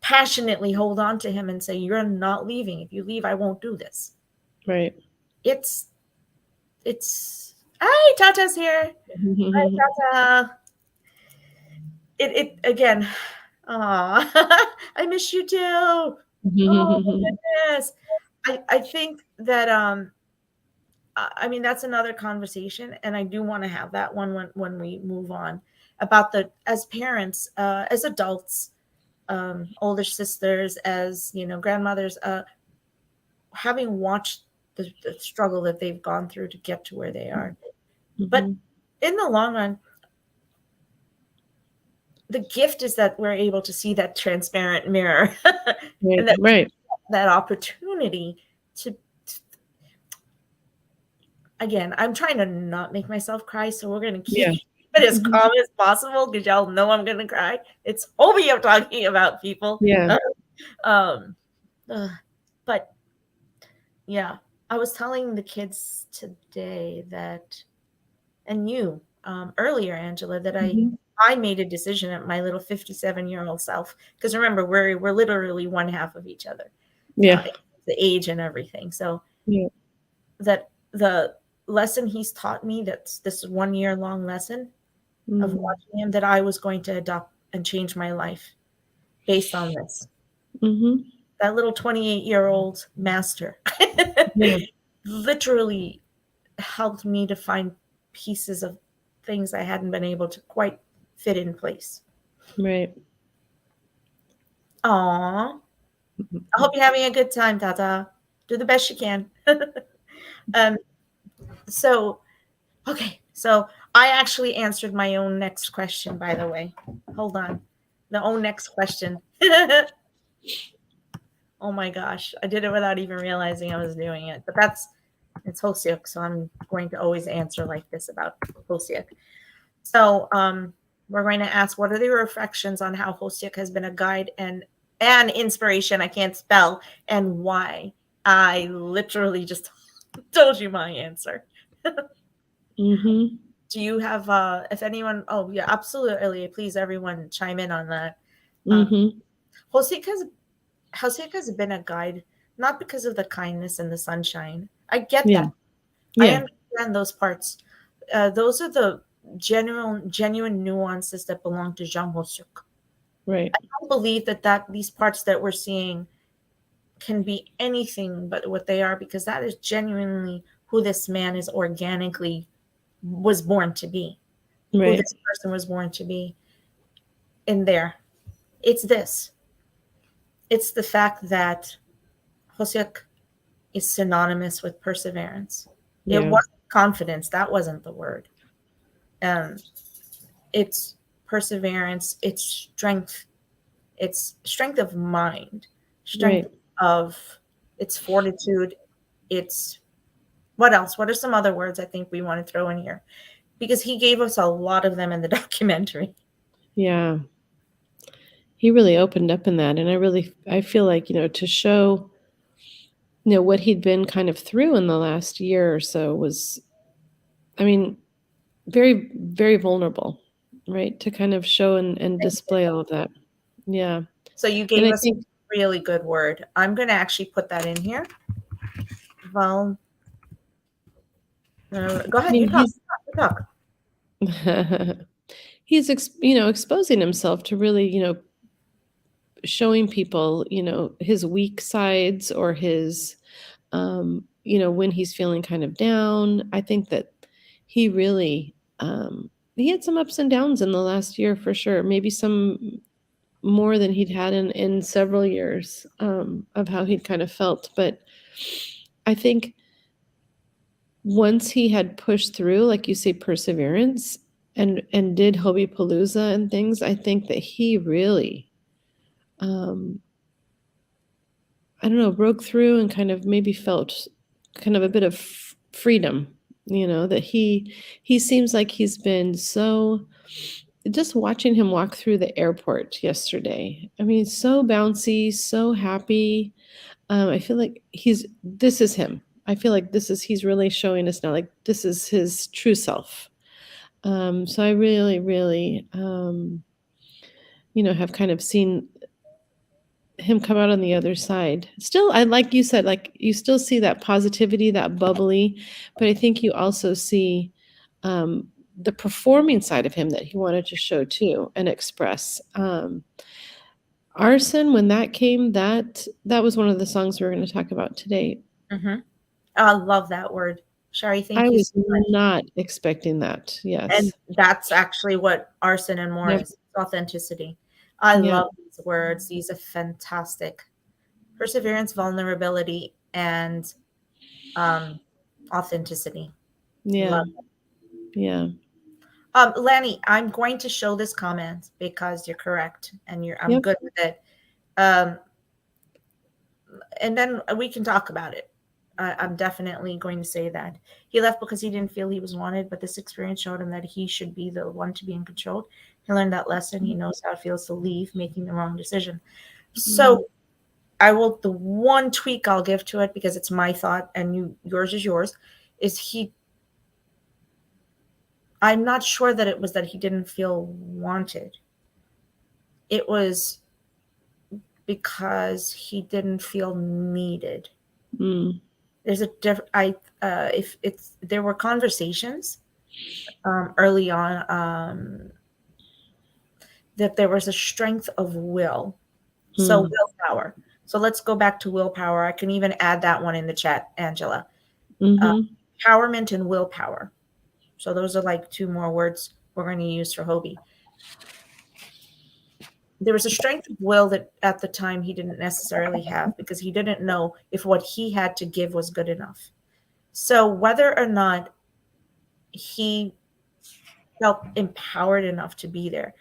passionately hold on to him and say, "You're not leaving. If you leave, I won't do this." right. It's Hi, Tata's here. Hi, Tata. It again. Aw, I miss you too. Oh my goodness. I think that I mean that's another conversation, and I do want to have that one when we move on about the as parents, as adults, older sisters, as grandmothers, having watched the struggle that they've gone through to get to where they are. But Mhm. in the long run, the gift is that we're able to see that transparent mirror Right, and that right. that opportunity to again, I'm trying to not make myself cry, so we're going to keep Yeah. as calm as possible because y'all know I'm gonna cry. It's Hobie I'm talking about, people. Yeah. Um, but yeah, I was telling the kids today that, and you earlier, Angela, that I made a decision at my little 57-year-old self. Because remember, we're literally one half of each other, Yeah. the age and everything. So Yeah. that the lesson he's taught me, that's this 1 year long lesson of watching him, that I was going to adopt and change my life based on this. Mm-hmm. That little 28-year-old master Yeah. literally helped me to find pieces of things I hadn't been able to quite fit in place. Right. Aw. I hope you're having a good time, Tata. Do the best you can. So, okay. So I actually answered my own next question, by the way. Hold on. The own next question. Oh my gosh. I did it without even realizing I was doing it. But it's Hoseok, so I'm going to always answer like this about Hoseok. So we're going to ask, what are the reflections on how Hoseok has been a guide and inspiration, I can't spell, and why? I literally just told you my answer. Mm-hmm. Do you have, if anyone, oh yeah, absolutely, please everyone chime in on that. Mm-hmm. Hoseok has been a guide, not because of the kindness and the sunshine. I get Yeah. that. I Yeah. understand those parts. Those are the genuine nuances that belong to Jung Hoseok. Right. I don't believe that these parts that we're seeing can be anything but what they are, because that is genuinely who this man is organically was born to be, who Right. this person was born to be in there. It's this. It's the fact that Hoseok is synonymous with perseverance. It Yeah. wasn't confidence. That wasn't the word. Um, it's perseverance. It's strength of mind, strength Right. of its fortitude. It's what else? What are some other words I think we want to throw in here? Because he gave us a lot of them in the documentary. Yeah. He really opened up in that, and I feel like, to show, what he'd been kind of through in the last year or so was, I mean, very, very vulnerable, right? To kind of show and display all of that. Yeah. So you And gave I us a think really good word. I'm going to actually put that in here. Well, go I ahead. mean, You talk. You talk. he's exposing himself to really, showing people, his weak sides, or his when he's feeling kind of down. I think that he really he had some ups and downs in the last year for sure. Maybe some more than he'd had in several years, of how he'd kind of felt. But I think once he had pushed through, like you say, perseverance, and did Hobie Palooza and things, I think that he really, um, I don't know, broke through and kind of maybe felt kind of a bit of freedom. That he seems like he's been so. Just watching him walk through the airport yesterday. I mean, so bouncy, so happy. I feel like this is him. I feel like he's really showing us now, like, this is his true self. So I really, really, have kind of seen him come out on the other side. Still, I like you said, like, you still see that positivity, that bubbly, but I think you also see the performing side of him that he wanted to show too and express. Arson, when that came, that was one of the songs we're going to talk about today. Mm-hmm. I love that word. Shari, I thank you was so much. not expecting that. And Yes. that's actually what arson and more Yep. is, authenticity. I Yeah. love these words. These are fantastic. Perseverance, vulnerability, and authenticity. Yeah. Love. Yeah. Lanny, I'm going to show this comment because you're correct and I'm Yep. good with it. And then we can talk about it. I'm definitely going to say that. He left because he didn't feel he was wanted, but this experience showed him that he should be the one to be in control. He learned that lesson. He knows how it feels to leave, making the wrong decision. So the one tweak I'll give to it, because it's my thought and yours is yours, is I'm not sure that it was that he didn't feel wanted. It was because he didn't feel needed. There's a there were conversations early on that there was a strength of will. So willpower. So let's go back to willpower. I can even add that one in the chat, Angela. Empowerment and willpower. So those are like two more words we're going to use for Hobie. There was a strength of will that at the time he didn't necessarily have, because he didn't know if what he had to give was good enough. So whether or not he felt empowered enough to be there,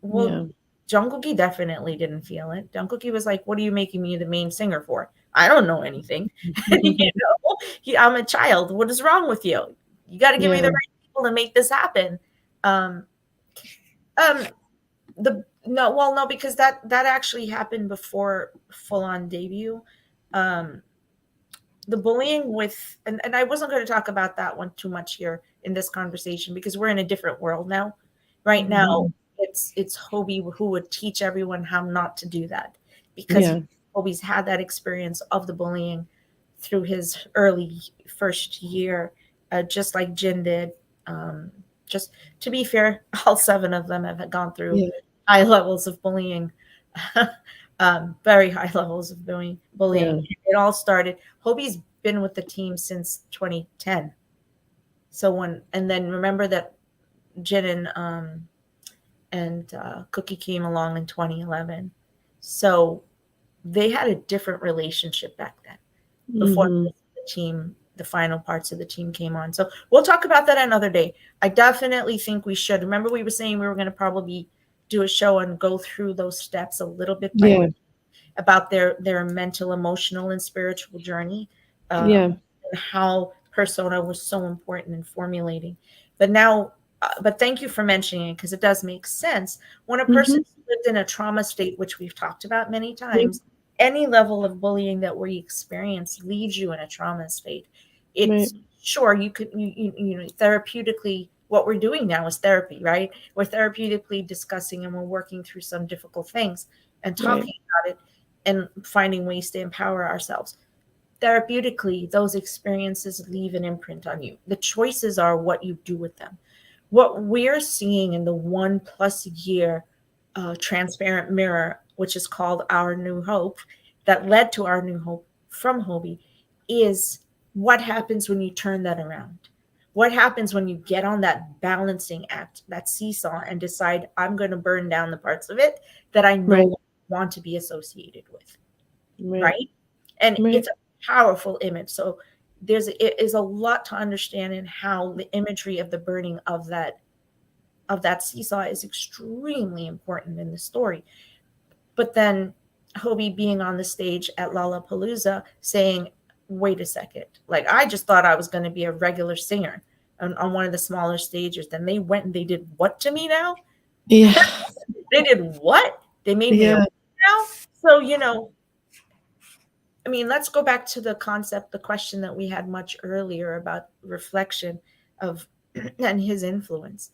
well, Jungkook definitely didn't feel it. Jungkook was like, "What are you making me the main singer for? I don't know anything. I'm a child. What is wrong with you? You got to give me the right people to make this happen." No, because that actually happened before full on debut. The bullying with, and I wasn't going to talk about that one too much here in this conversation, because we're in a different world now. Right now, it's Hobie who would teach everyone how not to do that, because Hobie's had that experience of the bullying through his early first year, just like Jin did. Just to be fair, all 7 of them have gone through high levels of bullying, very high levels of bullying. It all started. Hobie's been with the team since 2010. So and then remember that Jin and Cookie came along in 2011. So they had a different relationship back then, before the final parts of the team came on. So we'll talk about that another day. I definitely think we should. Remember, we were saying we were going to probably do a show and go through those steps a little bit about their mental, emotional, and spiritual journey, and how persona was so important in formulating. But thank you for mentioning it, because it does make sense. When a person lived in a trauma state, which we've talked about many times, any level of bullying that we experience leaves you in a trauma state. It's sure you could, therapeutically, what we're doing now is therapy, right? We're therapeutically discussing and we're working through some difficult things and talking about it and finding ways to empower ourselves. Therapeutically, those experiences leave an imprint on you. The choices are what you do with them. What we're seeing in the 1+ year transparent mirror, which is called Our New Hope, that led to Our New Hope from Hobie, is what happens when you turn that around. What happens when you get on that balancing act, that seesaw, and decide, I'm going to burn down the parts of it that I no longer want to be associated with, right? And it's a powerful image. So it is a lot to understand in how the imagery of the burning of that seesaw is extremely important in the story. But then Hobie being on the stage at Lollapalooza saying, wait a second, like, I just thought I was going to be a regular singer on one of the smaller stages. Then they went and they did what to me now? They did what? They made me a now? So, I mean, let's go back to the question that we had much earlier about reflection of and his influence.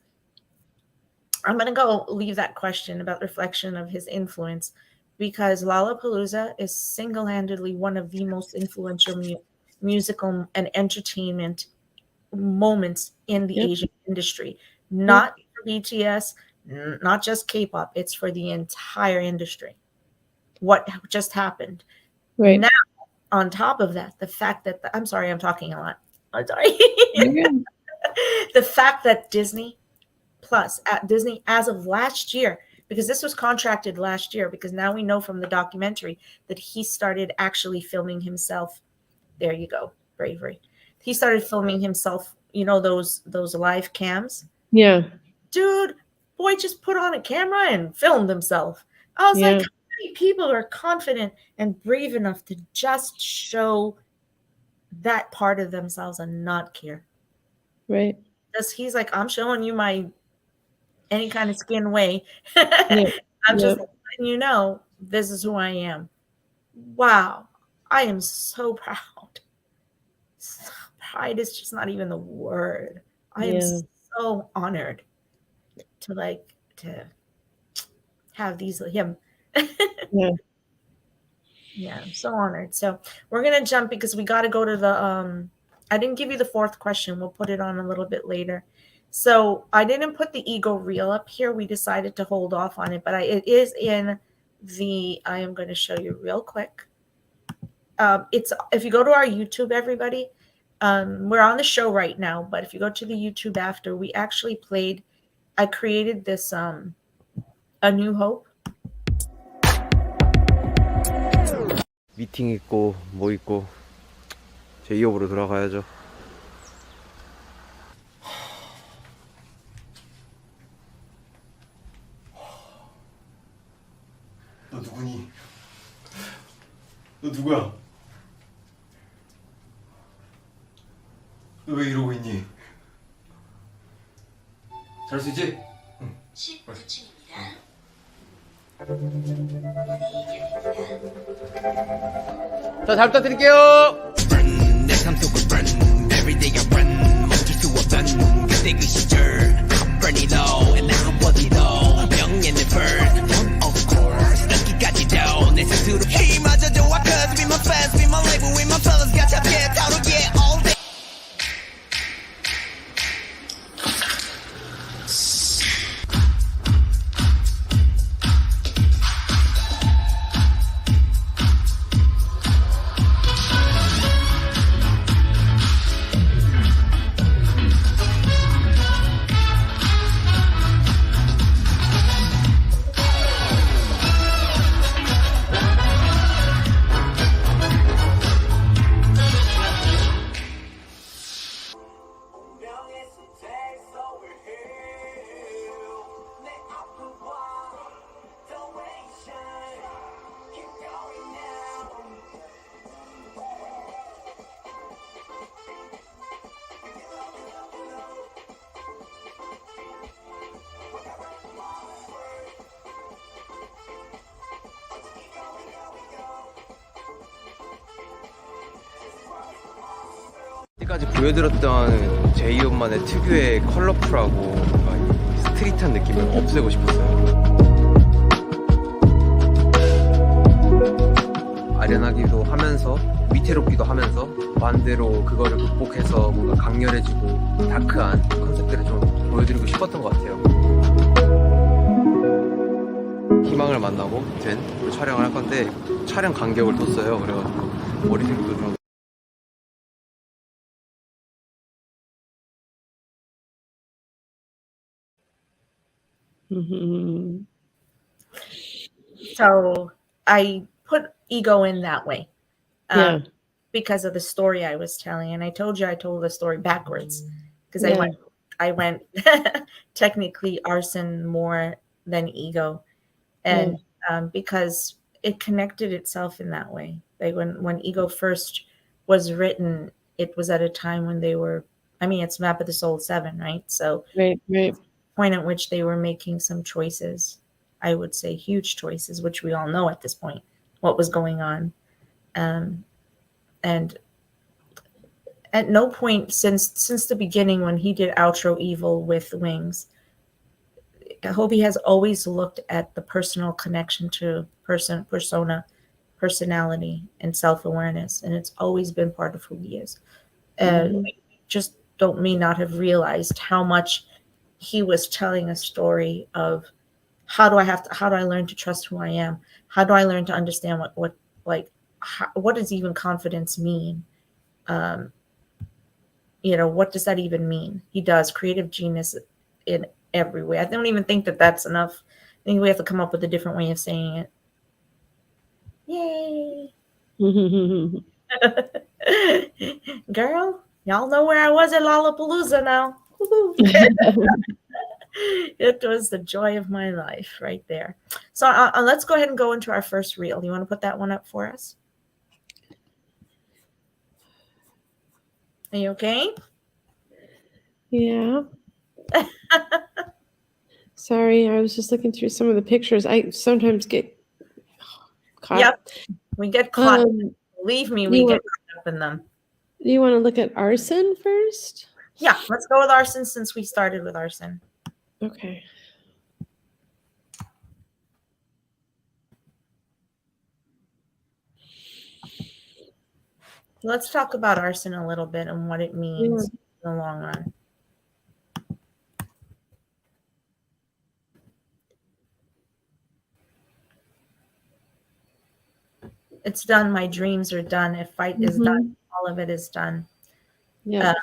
I'm going to go leave that question about reflection of his influence, because Lollapalooza is single-handedly one of the most influential musical and entertainment moments in the Asian industry. Not for BTS, not just K-pop. It's for the entire industry. What just happened. Now, on top of that, the fact that I'm sorry, I'm talking a lot. I'm sorry. The fact that Disney as of last year, because this was contracted last year, because now we know from the documentary that he started actually filming himself. There you go, bravery. He started filming himself, those live cams. Yeah. Dude, boy just put on a camera and filmed himself. I was like, how many people are confident and brave enough to just show that part of themselves and not care. Right. Just he's like, I'm showing you my any kind of skin way. Yeah. I'm just Yep. letting you know this is who I am. Wow. I am so proud. Pride is just not even the word. I am Yeah. so honored to have him. Yeah. Yeah, I'm so honored. So we're gonna jump because we got to go to the. I didn't give you the fourth question. We'll put it on a little bit later. So I didn't put the ego reel up here. We decided to hold off on it, but it is in the. I am going to show you real quick. It's if you go to our YouTube, everybody. We're on the show right now, but if you go to the YouTube after, we actually played. I created this A New Hope. 미팅 있고 뭐 있고 제2호으로 돌아가야죠. 너 누구니? 너 누구야? 너 왜 이러고 있니? 잘 수 있지? 응. 19층입니다. 자, 잘 부탁드릴게요. 내 삶 속을 run every day I run 멈출 수 없던 그때 그 시절 burn it low and now what it all 명예는 burn of course 여기까지도 내 스스로 힘마저 좋아 cause be my fans be my label with my fellas got 잡게 다루게 all day 까지 보여드렸던 제이홉만의 특유의 컬러풀하고 뭔가 스트릿한 느낌을 없애고 싶었어요. 아련하기도 하면서 위태롭기도 하면서 반대로 그거를 극복해서 뭔가 강렬해지고 다크한 컨셉들을 좀 보여드리고 싶었던 것 같아요. 희망을 만나고 된 촬영을 할 건데 촬영 간격을 뒀어요. 그래가지고 머리색도 좀 Mhm. So I put ego in that way. Yeah. Because of the story I was telling. And I told you I told the story backwards because Yeah. I went technically arson more than ego. And because it connected itself in that way. Like when ego first was written, it was at a time when they were, I mean, it's Map of the Soul 7, right? So Right. Right. point at which they were making some choices, I would say huge choices, which we all know at this point what was going on. And at no point since the beginning when he did Outro Evil with Wings, Hobie has always looked at the personal connection to persona, personality, and self-awareness, and it's always been part of who he is. We just may not have realized how much he was telling a story of how do I learn to trust who I am? How do I learn to understand what does even confidence mean? What does that even mean? He does creative genius in every way. I don't even think that that's enough. I think we have to come up with a different way of saying it. Yay. Girl, y'all know where I was at Lollapalooza now. It was the joy of my life right there. So let's go ahead and go into our first reel. You want to put that one up for us? Are you okay? Yeah. Sorry, I was just looking through some of the pictures. I sometimes get caught. Yep. We get caught. Um, Believe me, you we get want, caught up in them. do you want to look at arson first? Yeah, let's go with arson since we started with arson. Okay. Let's talk about arson a little bit and what it means in the long run. It's done. My dreams are done. If fight is done, all of it is done. Yeah.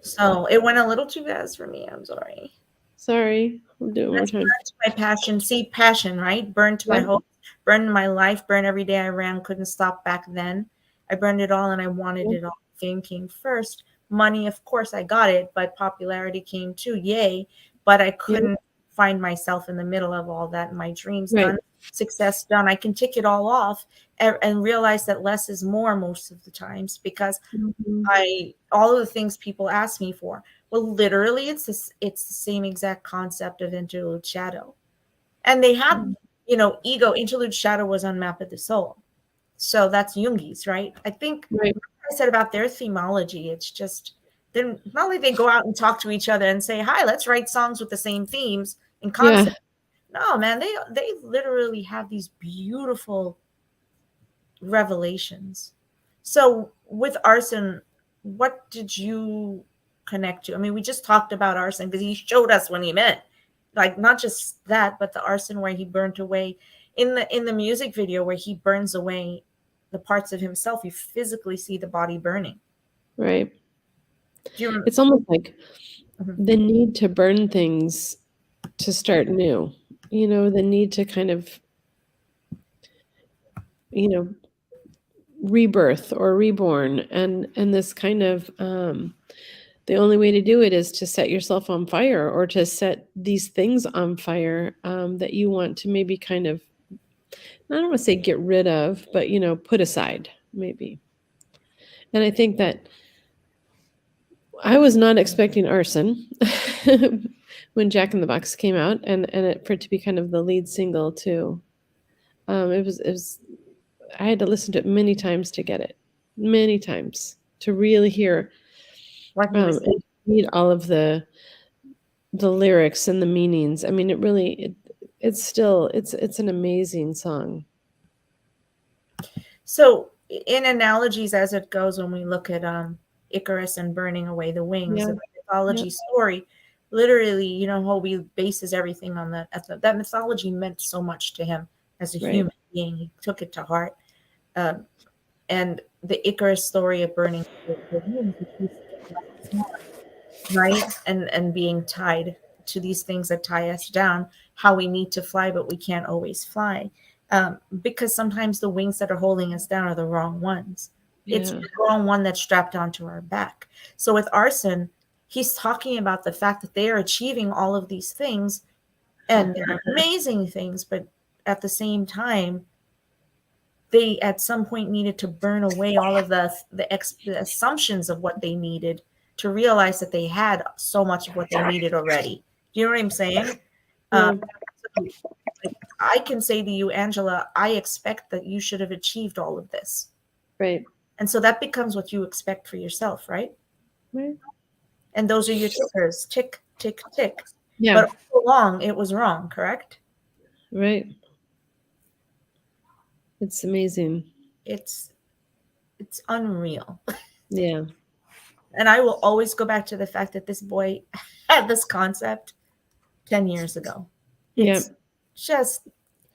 So it went a little too fast for me. I'm sorry. Sorry. We'll do it one more time. Burn to my passion. See, passion, right? Burn to my hope. Burn my life. Burn every day I ran. Couldn't stop back then. I burned it all and I wanted it all. Fame came first. Money, of course, I got it, but popularity came too. Yay. But I couldn't find myself in the middle of all that. My dreams done. Success done. I can tick it all off and realize that less is more most of the times because all of the things people ask me for. Well, literally, it's the same exact concept of interlude shadow, and they have ego. Interlude shadow was on Map of the Soul, so that's Jungi's, right? I think I said about their themology. It's just they're not like they go out and talk to each other and say, "Hi, let's write songs with the same themes and concepts." No, man, they literally have these beautiful revelations. So with arson, what did you connect to? I mean, we just talked about arson because he showed us when he meant, like, not just that, but the arson where he burnt away in the music video where he burns away the parts of himself. You physically see the body burning. Right. It's almost like the need to burn things to start new. The need to kind of, rebirth or reborn, and this kind of the only way to do it is to set yourself on fire or to set these things on fire that you want to maybe kind of, I don't want to say get rid of, but put aside maybe. And I think that I was not expecting arson when Jack in the Box came out, and for it to be kind of the lead single too. It was I had to listen to it many times to get it, many times to really hear and read all of the lyrics and the meanings. I mean, it's still an amazing song. So in analogies as it goes, when we look at Icarus and burning away the wings, the mythology story, literally, Hobie bases everything on that mythology meant so much to him as a human being. He took it to heart. And the Icarus story of burning the wings, right? And being tied to these things that tie us down, how we need to fly, but we can't always fly. Because sometimes the wings that are holding us down are the wrong ones. It's the wrong one that's strapped onto our back. So with arson, he's talking about the fact that they are achieving all of these things and they're amazing things, but at the same time, they at some point needed to burn away all of the assumptions of what they needed to realize that they had so much of what they needed already. Do you know what I'm saying? I can say to you, Angela, I expect that you should have achieved all of this. Right. And so that becomes what you expect for yourself, right? Right. And those are your tickers. Tick, tick, tick. Yeah. But all along, it was wrong, correct? Right. It's amazing. It's unreal. Yeah. And I will always go back to the fact that this boy had this concept 10 years ago. It's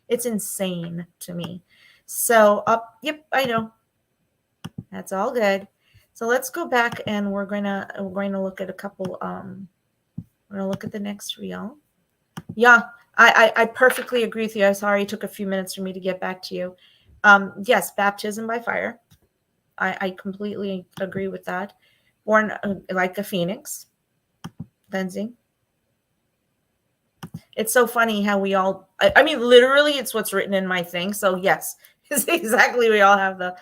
it's insane to me. So yep, I know. That's all good. So let's go back and we're going to look at a couple we're going to look at the next reel. Yeah, I perfectly agree with you. I'm sorry it took a few minutes for me to get back to you. Yes, baptism by fire. I completely agree with that. Born like a phoenix. Cleansing. It's so funny how we all, I mean, literally it's what's written in my thing. So yes, it's exactly, we all have the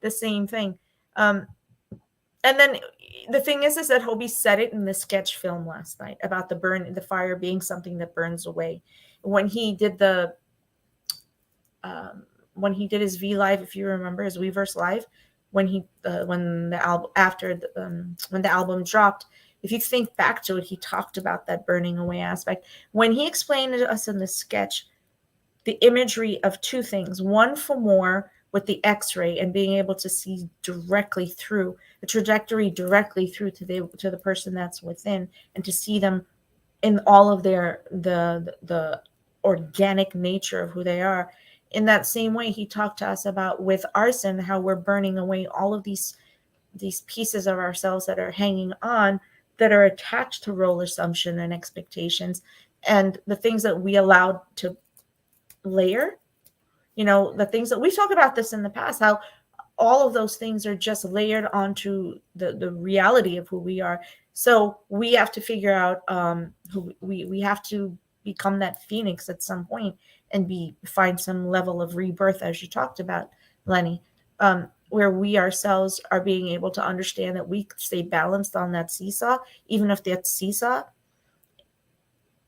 same thing. Um, and then the thing is that Hobie said it in the sketch film last night about the fire being something that burns away. When he did when he did his V Live, if you remember his Weverse Live, when the album when the album dropped, if you think back to it, he talked about that burning away aspect. When he explained to us in the sketch the imagery of two things: one for more with the X-ray and being able to see directly through the trajectory, directly through to the person that's within, and to see them in all of the organic nature of who they are. In that same way, he talked to us about with arson how we're burning away all of these pieces of ourselves that are hanging on, that are attached to role assumption and expectations, and the things that we allowed to layer. The things that we've talked about this in the past, how all of those things are just layered onto the reality of who we are. So we have to figure out who we have to become that phoenix at some point and find some level of rebirth, as you talked about, Lenny, where we ourselves are being able to understand that we stay balanced on that seesaw, even if that seesaw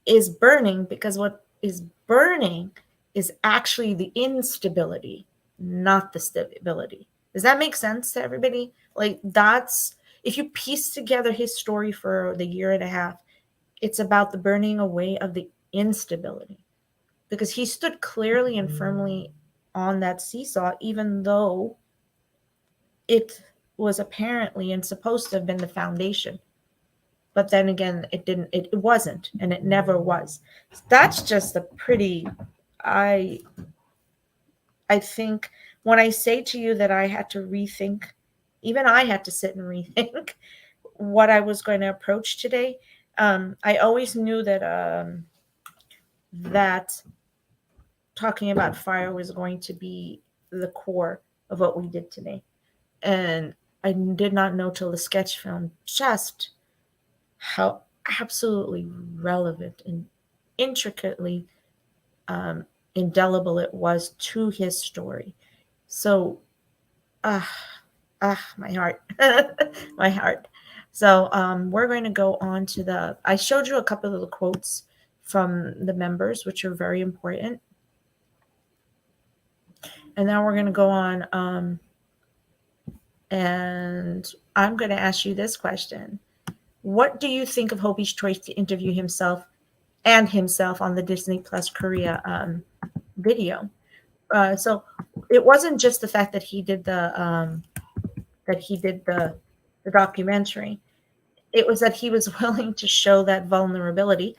is burning, because what is burning is actually the instability, not the stability. Does that make sense to everybody? Like, that's, if you piece together his story for the year and a half, it's about the burning away of the instability, because he stood clearly and firmly on that seesaw, even though it was apparently and supposed to have been the foundation. But then again, it wasn't, and it never was. That's just a pretty, I think when I say to you that I had to rethink, even I had to sit and rethink what I was going to approach today. I always knew that talking about fire was going to be the core of what we did today. And I did not know till the sketch film just how absolutely relevant and intricately indelible it was to his story. So, my heart, my heart. So we're going to go on to I showed you a couple of the quotes from the members, which are very important. And now we're going to go on, and I'm going to ask you this question. What do you think of Hobie's choice to interview himself on the Disney Plus Korea video? So it wasn't just the fact that he did the documentary. It was that he was willing to show that vulnerability.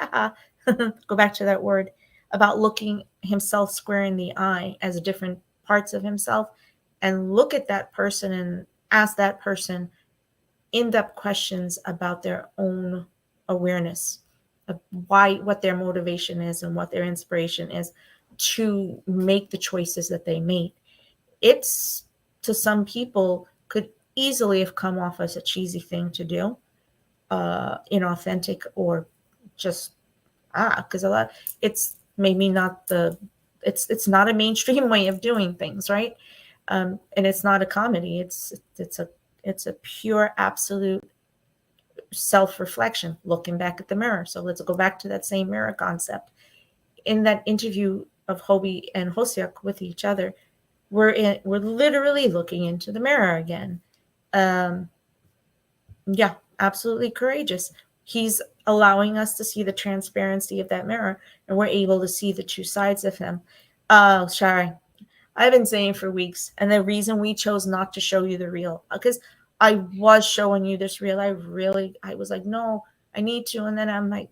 Go back to that word about looking himself square in the eye as different parts of himself, and look at that person and ask that person in-depth questions about their own awareness of what their motivation is and what their inspiration is to make the choices that they made. It's, to some people, could easily have come off as a cheesy thing to do, inauthentic, or just because it's maybe not it's not a mainstream way of doing things, right? And it's not a comedy. It's a pure, absolute self-reflection, looking back at the mirror. So let's go back to that same mirror concept. In that interview of Hobie and Hoseok with each other, we're literally looking into the mirror again. Yeah, absolutely courageous. He's allowing us to see the transparency of that mirror, and we're able to see the two sides of him. Oh, Shari, I've been saying for weeks, and the reason we chose not to show you the reel, because I was showing you this reel. I was like, no, I need to. And then I'm like,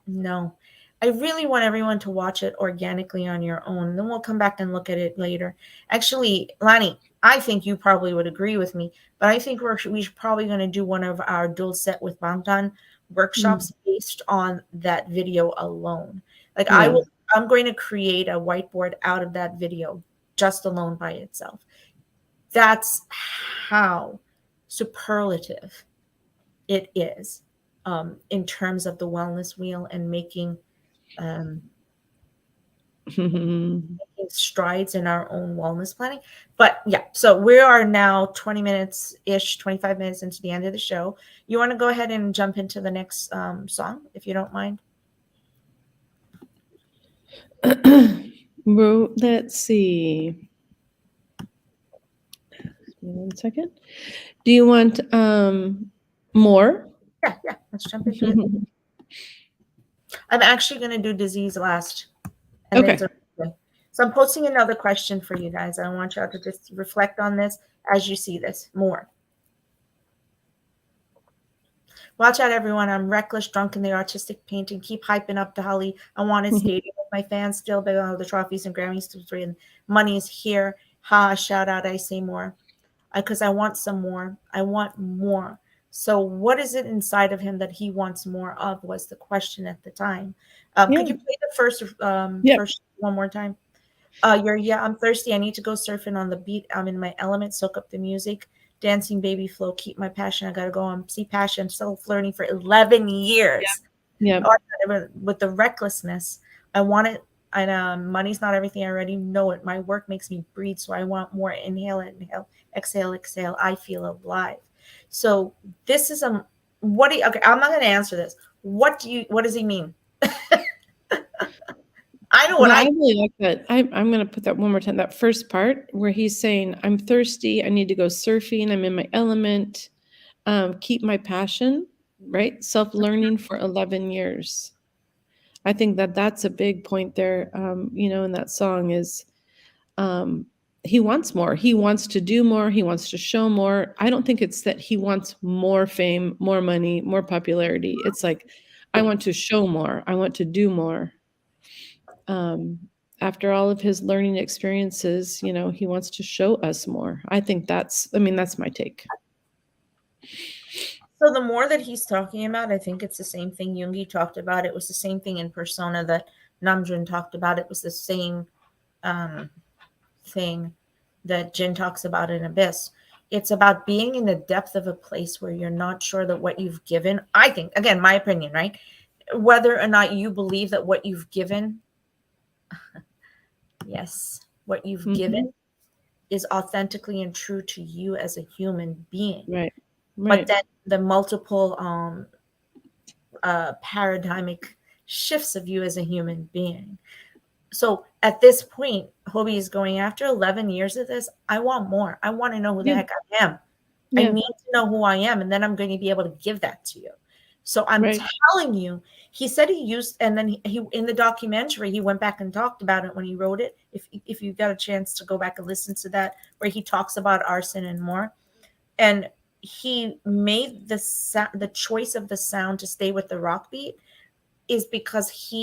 no, I really want everyone to watch it organically on your own. Then we'll come back and look at it later. Actually, Lani, I think you probably would agree with me, but I think we're probably going to do one of our dual set with Bangtan workshops based on that video alone. Like, yeah. I'm going to create a whiteboard out of that video just alone by itself. That's how superlative it is in terms of the wellness wheel and making strides in our own wellness planning. But yeah, so we are now 20 minutes ish, 25 minutes into the end of the show. You want to go ahead and jump into the next song, if you don't mind? Well, let's see. 1 second. Do you want more? Yeah, let's jump into it. I'm actually going to do disease last. And Okay. then so I'm posting another question for you guys. I want y'all to just reflect on this as you see this more. Watch out, everyone. I'm reckless, drunk in the artistic painting. Keep hyping up to Holly. I want to stadium with my fans. Still big on the trophies and Grammys to 3. And money is here. Ha, shout out. I say more. Because I want some more. I want more. So what is it inside of him that he wants more of was the question at the time. Could you play the first one more time? I'm thirsty. I need to go surfing on the beat. I'm in my element. Soak up the music. Dancing baby flow. Keep my passion. I gotta go on. See passion. Self-learning for 11 years. Yeah. With the recklessness, I want it. And money's not everything. I already know it. My work makes me breathe. So I want more. Inhale, exhale, exhale. I feel alive. So this is okay, I'm not going to answer this. What does he mean? I know what I really like that. I'm going to put that one more time. That first part where he's saying, I'm thirsty. I need to go surfing. I'm in my element. Keep my passion, right? Self-learning for 11 years. I think that's a big point there, in that song is he wants more. He wants to do more. He wants to show more. I don't think it's that he wants more fame, more money, more popularity. It's like, I want to show more. I want to do more. After all of his learning experiences, he wants to show us more. I think that's my take. So the more that he's talking about, I think it's the same thing Jungi talked about. It was the same thing in Persona that Namjoon talked about. It was the same thing that Jin talks about in Abyss. It's about being in the depth of a place where you're not sure that what you've given, I think, again, my opinion, right? Whether or not you believe that what you've given, what you've given is authentically and true to you as a human being. Right. But then the multiple paradigmic shifts of you as a human being. So at this point, Hobie is going, after 11 years of this, I want more. I want to know who the heck I am. I need to know who I am, and then I'm going to be able to give that to you. So I'm telling you, he said he used, and then he in the documentary, he went back and talked about it when he wrote it. If you got a chance to go back and listen to that, where he talks about arson and more. And he made the choice of the sound to stay with the rock beat is because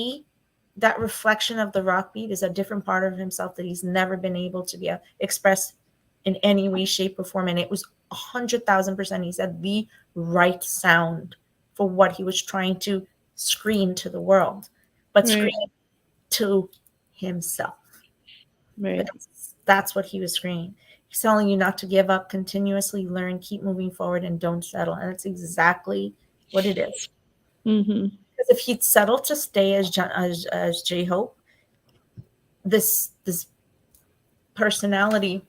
that reflection of the rock beat is a different part of himself that he's never been able to be expressed in any way, shape, or form. And it was 100,000%. He said the right sound for what he was trying to scream to the world, but scream to himself. Right. That's what he was screaming. He's telling you not to give up, continuously learn, keep moving forward, and don't settle. And that's exactly what it is. Mm-hmm. Because if he'd settled to stay as J-Hope, this personality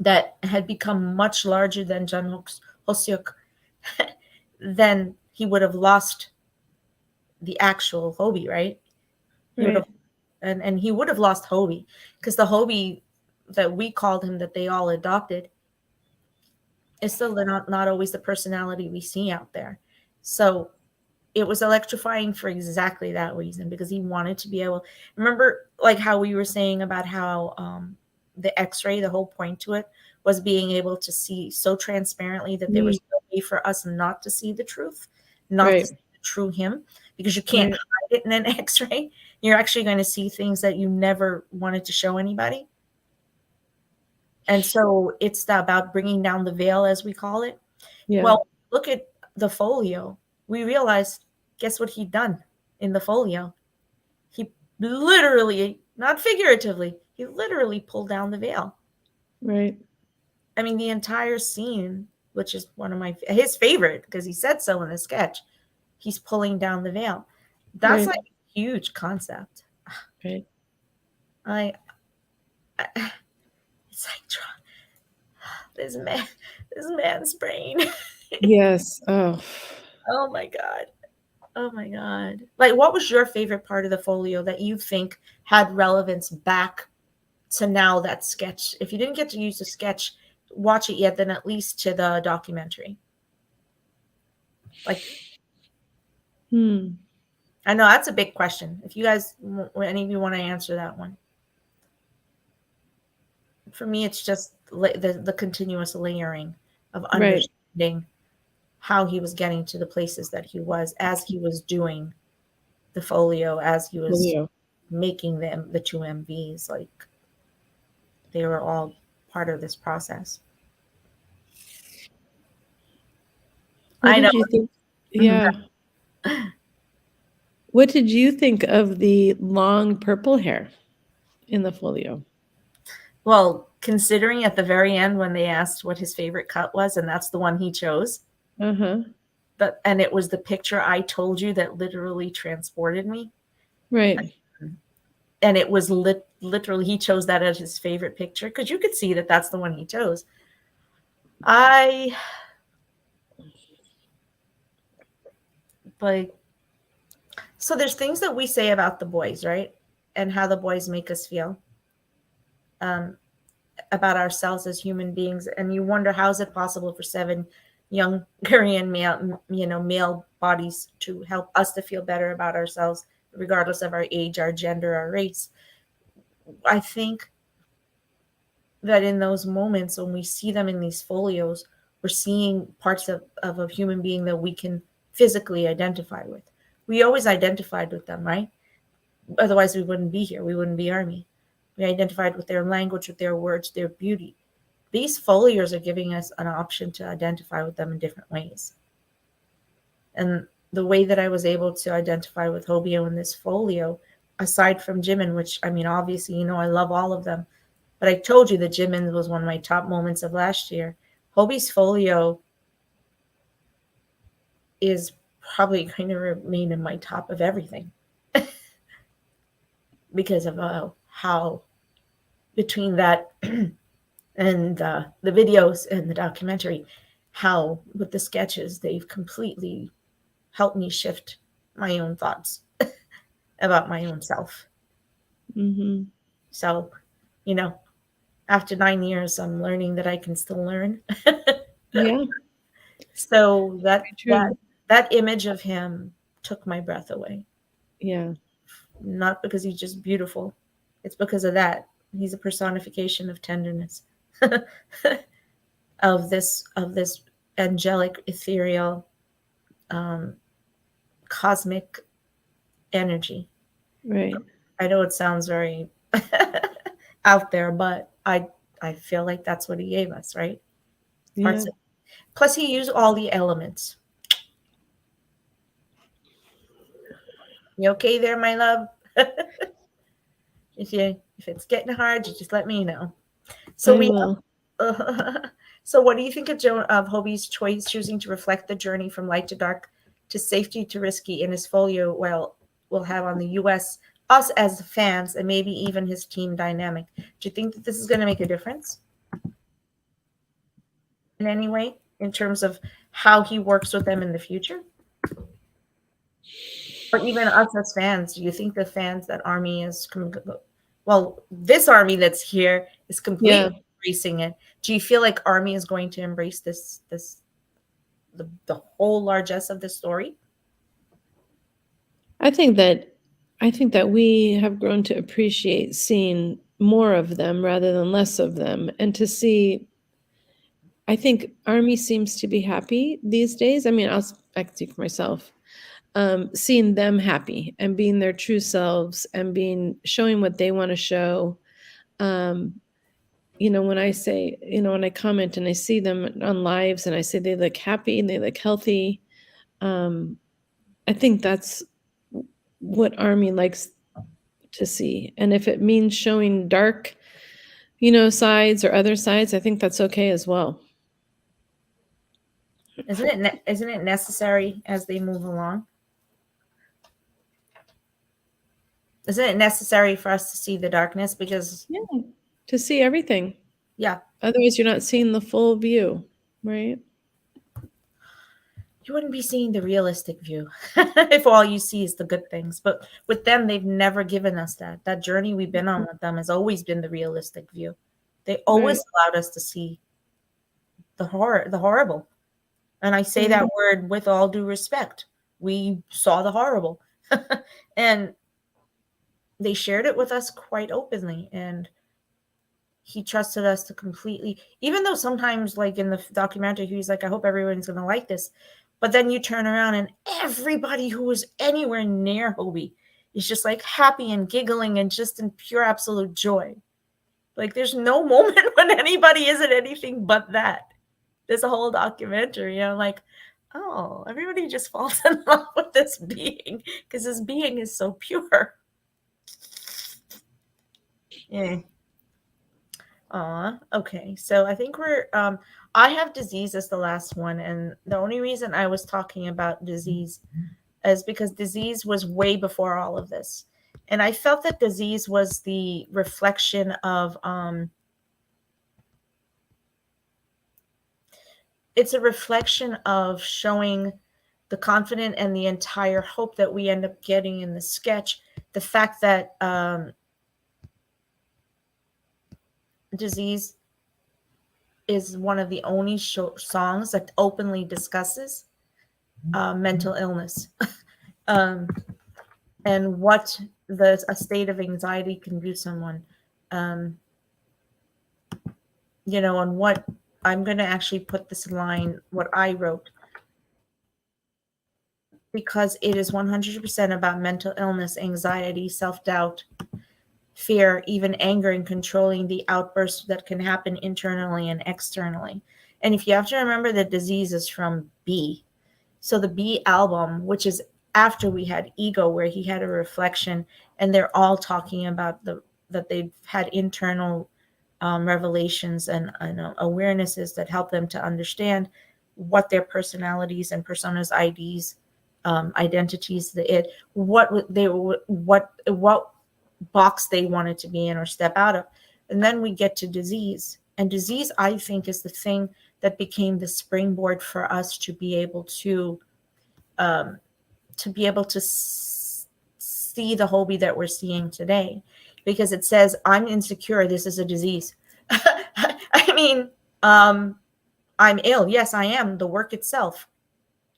that had become much larger than Jung Hoseok, then he would have lost the actual Hobie, right? And he would have lost Hobie, because the Hobie that we called him, that they all adopted, is still not always the personality we see out there. So it was electrifying for exactly that reason, because he wanted to be able, remember like how we were saying about how the X-ray, the whole point to it was being able to see so transparently that there was no way for us not to see the truth, not to see the true him, because you can't hide it in an X-ray. You're actually going to see things that you never wanted to show anybody. And so it's about bringing down the veil, as we call it. Yeah. Well, look at the folio. We realized, guess what he'd done in the folio? He literally, not figuratively, he literally pulled down the veil. Right. I mean, the entire scene, which is one of his favorite, because he said so in the sketch, he's pulling down the veil. That's like a huge concept. Right. It's like this man's brain. Yes. Oh, Oh my God. Oh my God. Like, what was your favorite part of the folio that you think had relevance back to now, that sketch? If you didn't get to use the sketch, watch it yet, then at least to the documentary. Like, I know that's a big question. If you guys, any of you want to answer that one. For me, it's just the continuous layering of right. understanding how he was getting to the places that he was as he was doing the folio, as he was Folio. making them the two MVs. Like, they were all part of this process. What I know. did you think? Yeah. What did you think of the long purple hair in the folio? Well, considering at the very end when they asked what his favorite cut was, and that's the one he chose, Uh-huh. and it was the picture I told you that literally transported me. Right. And it was literally, he chose that as his favorite picture because you could see that that's the one he chose. So there's things that we say about the boys, right? And how the boys make us feel about ourselves as human beings. And you wonder, how is it possible for 7 young Korean male bodies to help us to feel better about ourselves, regardless of our age, our gender, our race? I think that in those moments when we see them in these folios, we're seeing parts of a human being that we can physically identify with. We always identified with them, right? Otherwise, we wouldn't be here. We wouldn't be Army. We identified with their language, with their words, their beauty. These folios are giving us an option to identify with them in different ways. And the way that I was able to identify with Hobio in this folio, aside from Jimin, which, I mean, obviously, I love all of them, but I told you that Jimin was one of my top moments of last year. Hobie's folio is probably going to remain in my top of everything because of how between that and the videos and the documentary, how with the sketches, they've completely helped me shift my own thoughts about my own self. Mm-hmm. So, after 9 years, I'm learning that I can still learn. Yeah. So True. that image of him took my breath away. Yeah. Not because he's just beautiful. It's because of that. He's a personification of tenderness, of this angelic, ethereal, cosmic energy. Right. I know it sounds very out there, but I feel like that's what he gave us, right? Yeah. Plus, he used all the elements. You okay there, my love? If it's getting hard, you just let me know. So I will. So what do you think of Hobie's choice, choosing to reflect the journey from light to dark, to safety to risky in his folio? Well, we'll have on the U.S. us as fans, and maybe even his team dynamic. Do you think that this is going to make a difference in any way in terms of how he works with them in the future? Or even us as fans, do you think the fans that Army is, this Army that's here is completely embracing it? Do you feel like Army is going to embrace the whole largesse of the story? I think that we have grown to appreciate seeing more of them rather than less of them, and to see. I think Army seems to be happy these days. I mean, I can speak for myself. Seeing them happy and being their true selves and showing what they want to show. When I say, when I comment and I see them on lives and I say they look happy and they look healthy, I think that's what Army likes to see. And if it means showing dark, sides or other sides, I think that's okay as well. Isn't it necessary as they move along? Isn't it necessary for us to see the darkness? Because to see everything. Yeah. Otherwise, you're not seeing the full view, right? You wouldn't be seeing the realistic view if all you see is the good things. But with them, they've never given us that. That journey we've been on with them has always been the realistic view. They always allowed us to see the horrible. And I say that word with all due respect. We saw the horrible. And they shared it with us quite openly. And he trusted us to completely, even though sometimes, like in the documentary, he's like, I hope everyone's going to like this. But then you turn around and everybody who was anywhere near Hobie is just like happy and giggling and just in pure absolute joy. Like there's no moment when anybody isn't anything but that. There's a whole documentary. I'm like, oh, everybody just falls in love with this being because this being is so pure. Yeah. Okay. So I think I have disease as the last one, and the only reason I was talking about disease is because disease was way before all of this. And I felt that disease was the reflection of it's a reflection of showing the confident and the entire hope that we end up getting in the sketch. The fact that disease is one of the only songs that openly discusses mental illness and what a state of anxiety can do someone. You know, and what I'm going to actually put this line, what I wrote, because it is 100% about mental illness, anxiety, self-doubt, fear, even anger, and controlling the outbursts that can happen internally and externally. And if you have to remember, the disease is from B. So the B album, which is after we had Ego, where he had a reflection, and they're all talking about that they've had internal revelations and awarenesses that help them to understand what their personalities and personas, IDs, identities, what box they wanted to be in or step out of. And then we get to disease. And disease, I think, is the thing that became the springboard for us to be able to see the Hobie that we're seeing today. Because it says, I'm insecure. This is a disease. I mean, I'm ill. Yes, I am. The work itself.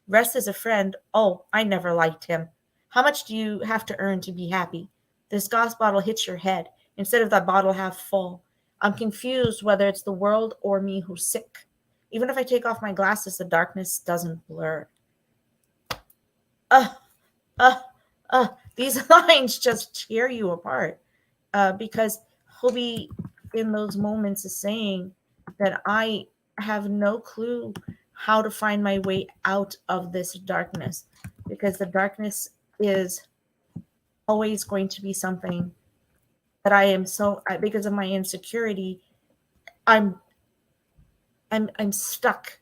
Rest is a friend. Oh, I never liked him. How much do you have to earn to be happy? This gas bottle hits your head instead of that bottle half full. I'm confused whether it's the world or me who's sick. Even if I take off my glasses, the darkness doesn't blur. These lines just tear you apart because Hobie in those moments is saying that I have no clue how to find my way out of this darkness, because the darkness is always going to be something that I am because of my insecurity, I'm stuck.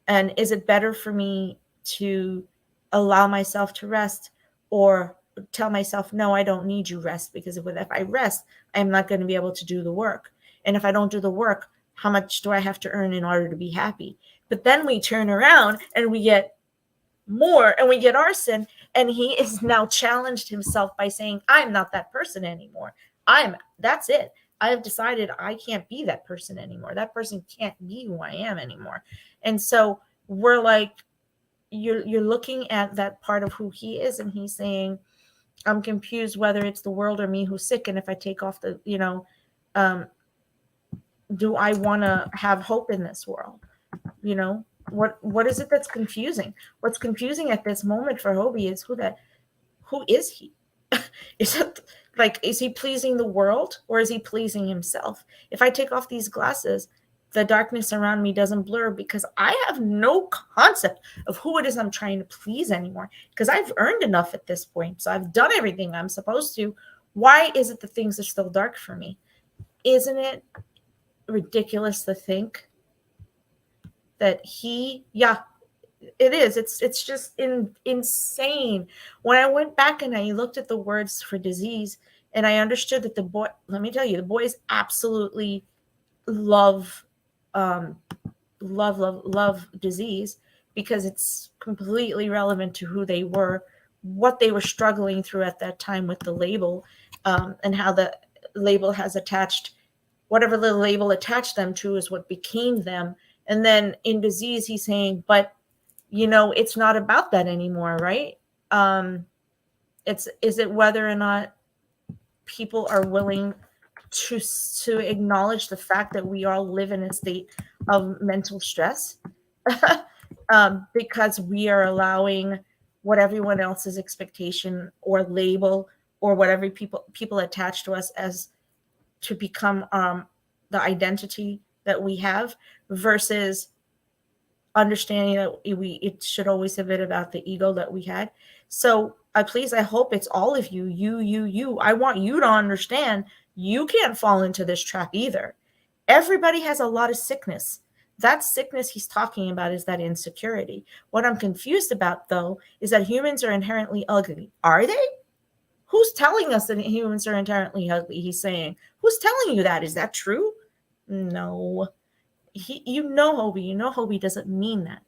And is it better for me to allow myself to rest, or tell myself, no, I don't need you rest, because if I rest, I'm not going to be able to do the work. And if I don't do the work, how much do I have to earn in order to be happy? But then we turn around and we get more, and we get Arson, and he is now challenged himself by saying, I'm not that person anymore. That's it. I have decided I can't be that person anymore. That person can't be who I am anymore. And so we're like, you're looking at that part of who he is, and he's saying, I'm confused whether it's the world or me who's sick. And if I take off the, do I want to have hope in this world? What is it that's confusing? What's confusing at this moment for Hobie is who is he? Is he pleasing the world, or is he pleasing himself? If I take off these glasses, the darkness around me doesn't blur, because I have no concept of who it is I'm trying to please anymore, because I've earned enough at this point. So I've done everything I'm supposed to. Why is it that things are still dark for me? Isn't it ridiculous to think that it is. It's just insane. When I went back and I looked at the words for disease, And I understood that the boy, let me tell you, the boys absolutely love disease, because it's completely relevant to who they were, what they were struggling through at that time with the label, and how the label has attached, whatever the label attached them to is what became them. And then in disease, he's saying, but it's not about that anymore, right? Is it whether or not people are willing to acknowledge the fact that we all live in a state of mental stress, because we are allowing what everyone else's expectation or label or whatever people attach to us as to become the identity that we have, versus understanding that it should always have been about the ego that we had. So I hope it's all of you. I want you to understand you can't fall into this trap either. Everybody has a lot of sickness. That sickness he's talking about is that insecurity. What I'm confused about, though, is that humans are inherently ugly. Are they? Who's telling us that humans are inherently ugly? He's saying, who's telling you that? Is that true? No. Hobie doesn't mean that.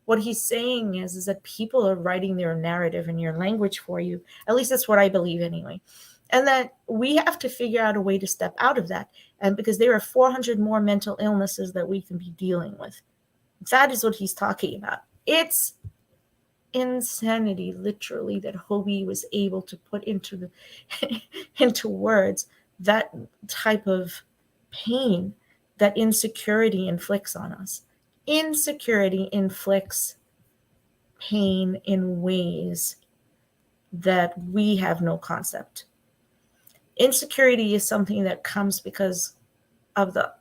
What he's saying is that people are writing their narrative and your language for you. At least that's what I believe anyway. And that we have to figure out a way to step out of that. And because there are 400 more mental illnesses that we can be dealing with. That is what he's talking about. It's insanity, literally, that Hobie was able to put into into words that type of pain that insecurity inflicts on us. Insecurity inflicts pain in ways that we have no concept. Insecurity is something that comes because of the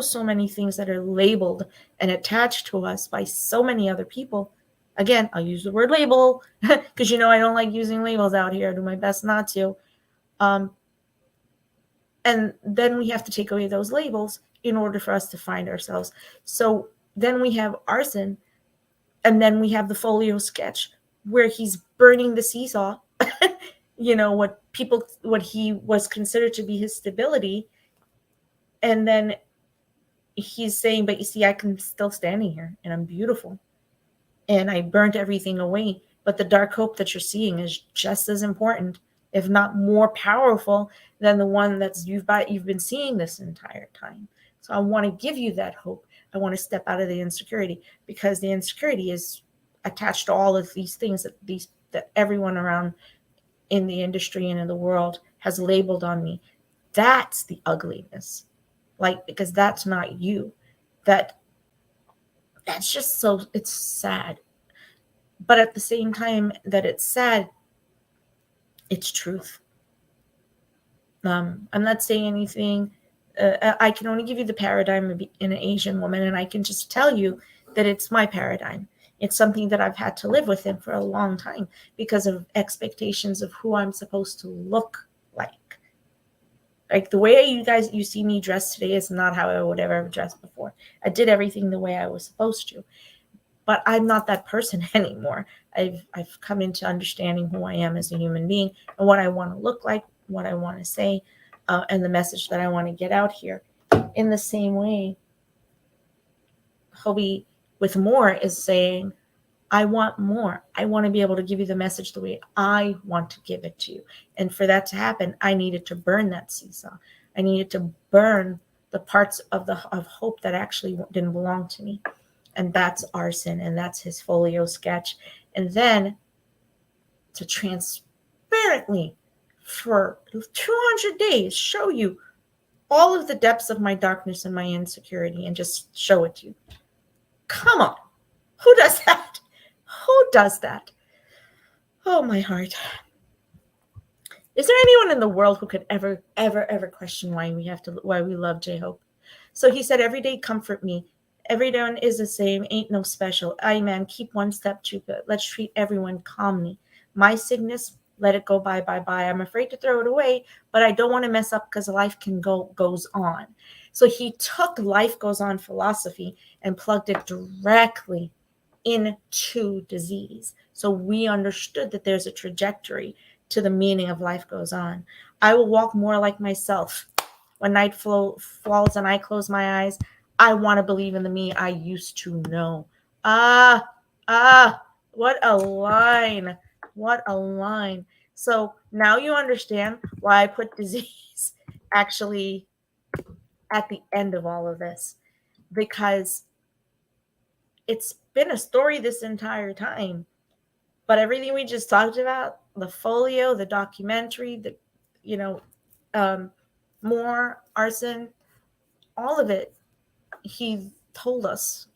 so many things that are labeled and attached to us by so many other people. Again, I'll use the word label because I don't like using labels out here. I do my best not to. And then we have to take away those labels in order for us to find ourselves. So then we have arson, and then we have the folio sketch where he's burning the seesaw, what he was considered to be his stability. And then he's saying, but you see, I can still standing here and I'm beautiful. And I burnt everything away. But the dark hope that you're seeing is just as important, if not more powerful, than the one that's you've been seeing this entire time. So I want to give you that hope. I want to step out of the insecurity, because the insecurity is attached to all of these things that everyone around in the industry and in the world has labeled on me. That's the ugliness. Because that's not you. That's just it's sad. But at the same time that it's sad, it's truth. I'm not saying anything. I can only give you the paradigm of an Asian woman, and I can just tell you that it's my paradigm. It's something that I've had to live with for a long time because of expectations of who I'm supposed to look like. Like the way you see me dressed today is not how I would ever dress before. I did everything the way I was supposed to. But I'm not that person anymore. I've come into understanding who I am as a human being and what I want to look like, what I want to say, and the message that I want to get out here. In the same way, Hobie with more is saying, I want more. I want to be able to give you the message the way I want to give it to you. And for that to happen, I needed to burn that seesaw. I needed to burn the parts of hope that actually didn't belong to me. And that's arson, and that's his folio sketch. And then to transparently, for 200 days, show you all of the depths of my darkness and my insecurity and just show it to you. Come on. Who does that? Who does that? Oh, my heart. Is there anyone in the world who could ever question why we love J-Hope? So he said, every day comfort me. Everyone is the same, ain't no special. Aye, man, keep one step cheaper. Let's treat everyone calmly. My sickness, let it go by. I'm afraid to throw it away, but I don't want to mess up because life goes on. So he took life goes on philosophy and plugged it directly into disease. So we understood that there's a trajectory to the meaning of life goes on. I will walk more like myself. When night falls and I close my eyes, I want to believe in the me I used to know. Ah, what a line. What a line. So now you understand why I put disease actually at the end of all of this, because it's been a story this entire time. But everything we just talked about, the folio, the documentary, the, you know, more arson, all of it, he told us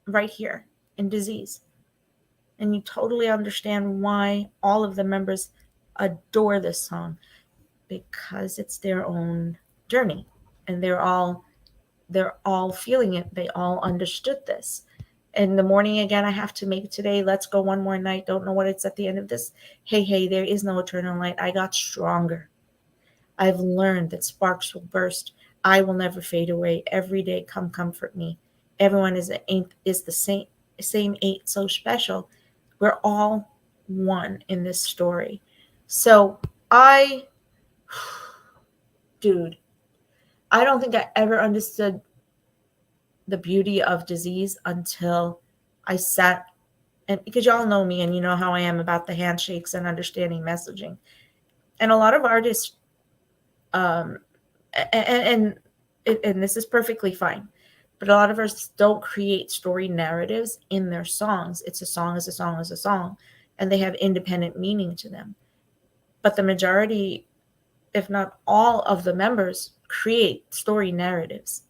right here in Disease. And you totally understand why all of the members adore this song, because it's their own journey, and they're all feeling it. They all understood this. In the morning again, I have to make today. Let's go one more night. Don't know what it's at the end of this. Hey, there is no eternal light. I got stronger. I've learned that sparks will burst. I will never fade away. Every day, come comfort me. Everyone is the same ain't so special. We're all one in this story. So dude, I don't think I ever understood the beauty of Disease until I sat, and because y'all know me and you know how I am about the handshakes and understanding messaging. And a lot of artists, and this is perfectly fine, but a lot of us don't create story narratives in their songs. It's a song is a song is a song, and they have independent meaning to them. But the majority, if not all of the members, create story narratives.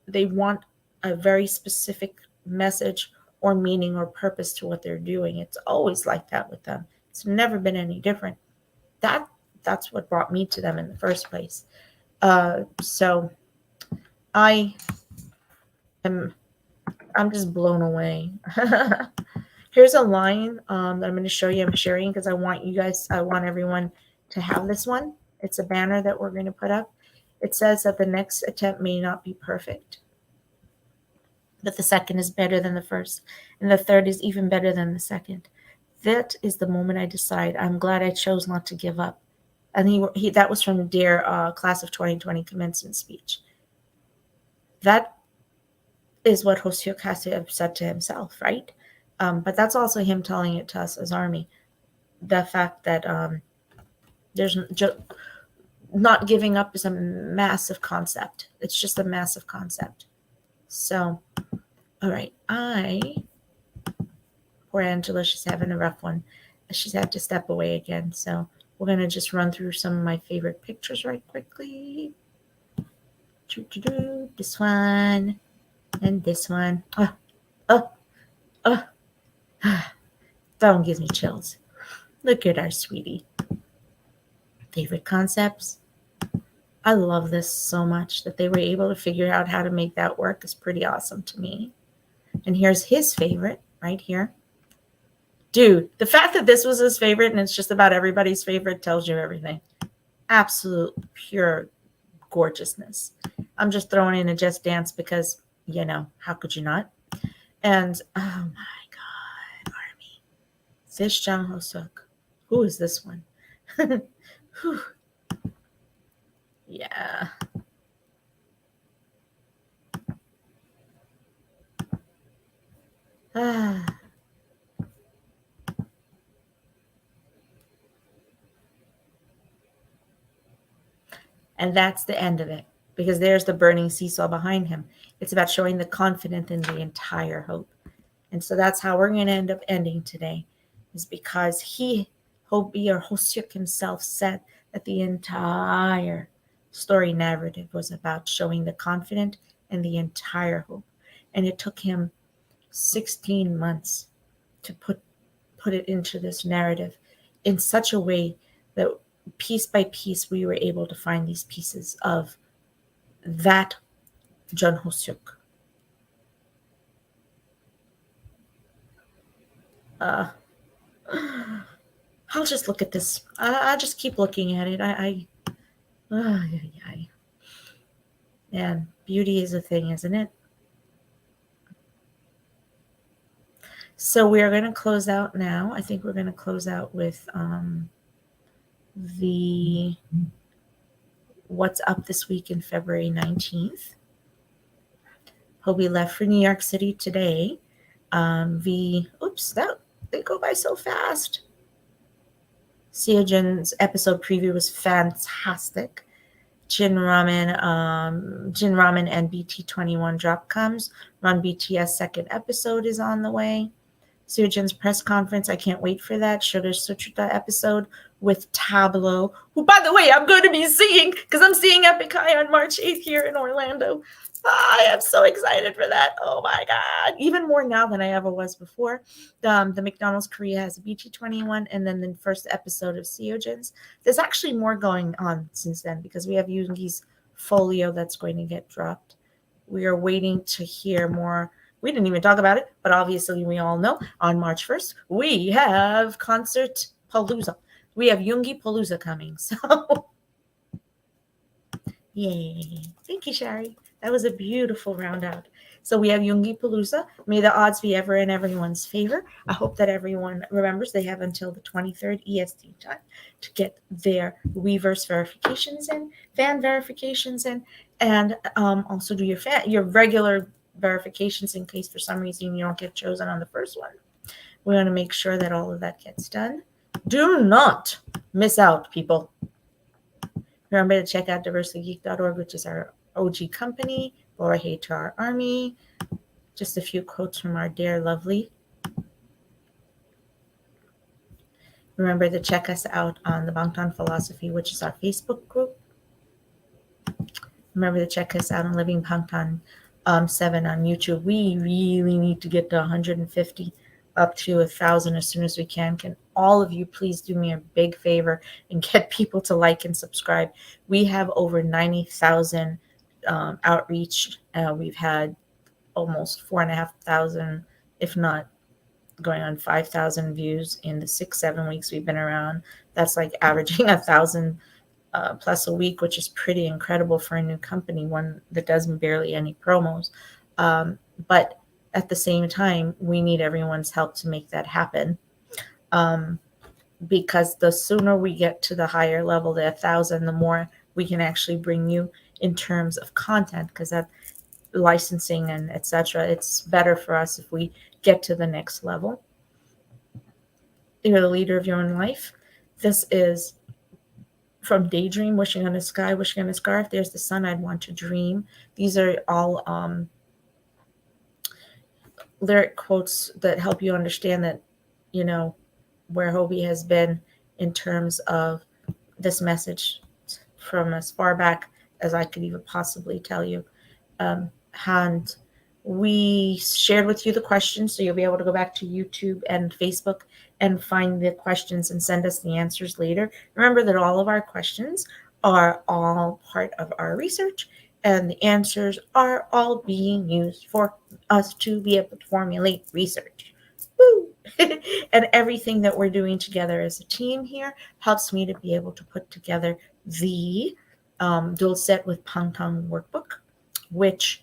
They want a very specific message or meaning or purpose to what they're doing. It's always like that with them. It's never been any different. That's what brought me to them in the first place. So I'm just blown away. Here's a line that I'm going to show you. I'm sharing because I want everyone to have this one. It's a banner that we're going to put up. It says that the next attempt may not be perfect, but the second is better than the first, and the third is even better than the second. That is the moment I decide. I'm glad I chose not to give up. And he that was from Dear Class of 2020 commencement speech. That is what Hoseok has to have said to himself, right? But that's also him telling it to us as Army. The fact that there's not giving up is a massive concept. It's just a massive concept. So, all right. Poor Angela, she's having a rough one. She's had to step away again. So we're going to just run through some of my favorite pictures right quickly. This one and this one. That one gives me chills. Look at our sweetie. Favorite concepts. I love this so much that they were able to figure out how to make that work. Is pretty awesome to me. And here's his favorite right here. Dude, the fact that this was his favorite and it's just about everybody's favorite tells you everything. Absolute pure gorgeousness. I'm just throwing in a Just Dance because, how could you not? And, oh my God, Army. This Jung Hoseok. Who is this one? Yeah. And that's the end of it, because there's the burning seesaw behind him. It's about showing the confidence in the entire hope. And so that's how we're going to end up ending today, is because Hoseok himself said that the entire story narrative was about showing the confident and the entire hope. And it took him 16 months to put it into this narrative in such a way that piece by piece we were able to find these pieces of that Jung Hoseok. I'll just look at this. I'll just keep looking at it. And beauty is a thing, isn't it? So we are going to close out now. I think we're going to close out with the what's up this week in February 19th. Hobie left for New York City today. That they go by so fast. Seojin's episode preview was fantastic. Jin Ramen and BT21 drop comes. Run BTS second episode is on the way. Seojin's press conference, I can't wait for that. Sugar Sutrita episode with Tableau, who, by the way, I'm going to be seeing because I'm seeing Epic High on March 8th here in Orlando. I am so excited for that. Oh my God. Even more now than I ever was before. The McDonald's Korea has a BT21 and then the first episode of Seojin's. There's actually more going on since then because we have Yoongi's folio that's going to get dropped. We are waiting to hear more. We didn't even talk about it, but obviously we all know on March 1st, we have Concert Palooza. We have Yoongi Palooza coming. So, yay. Thank you, Shari. That was a beautiful round out. So we have Yoongi Palooza. May the odds be ever in everyone's favor. I hope that everyone remembers they have until the 23rd EST time to get their Weverse verifications in, fan verifications in, and also do your regular verifications in case for some reason you don't get chosen on the first one. We want to make sure that all of that gets done. Do not miss out, people. Remember to check out diversitygeek.org, which is our OG company. Laura Hay to our army. Just a few quotes from our dear lovely. Remember to check us out on the Bangtan Philosophy, which is our Facebook group. Remember to check us out on Living Bangtan 7 on YouTube. We really need to get to 150 up to 1,000 as soon as we can. Can all of you please do me a big favor and get people to like and subscribe? We have over 90,000 outreach. We've had almost 4,500, if not going on 5,000 views in the 6-7 weeks we've been around. That's like averaging 1,000 plus a week, which is pretty incredible for a new company, one that does barely any promos. But at the same time, we need everyone's help to make that happen. Because the sooner we get to the higher level, the 1,000, the more we can actually bring you in terms of content, because that licensing and etc. It's better for us if we get to the next level. You're the leader of your own life. This is from Daydream, Wishing on a Sky, Wishing on a Scar. If there's the sun, I'd want to dream. These are all lyric quotes that help you understand that, you know, where Hobie has been in terms of this message from as far back as I could even possibly tell you. And we shared with you the questions, so you'll be able to go back to YouTube and Facebook and find the questions and send us the answers later. Remember that all of our questions are all part of our research, and the answers are all being used for us to be able to formulate research. Woo! And everything that we're doing together as a team here helps me to be able to put together the dual set with Bangtan workbook, which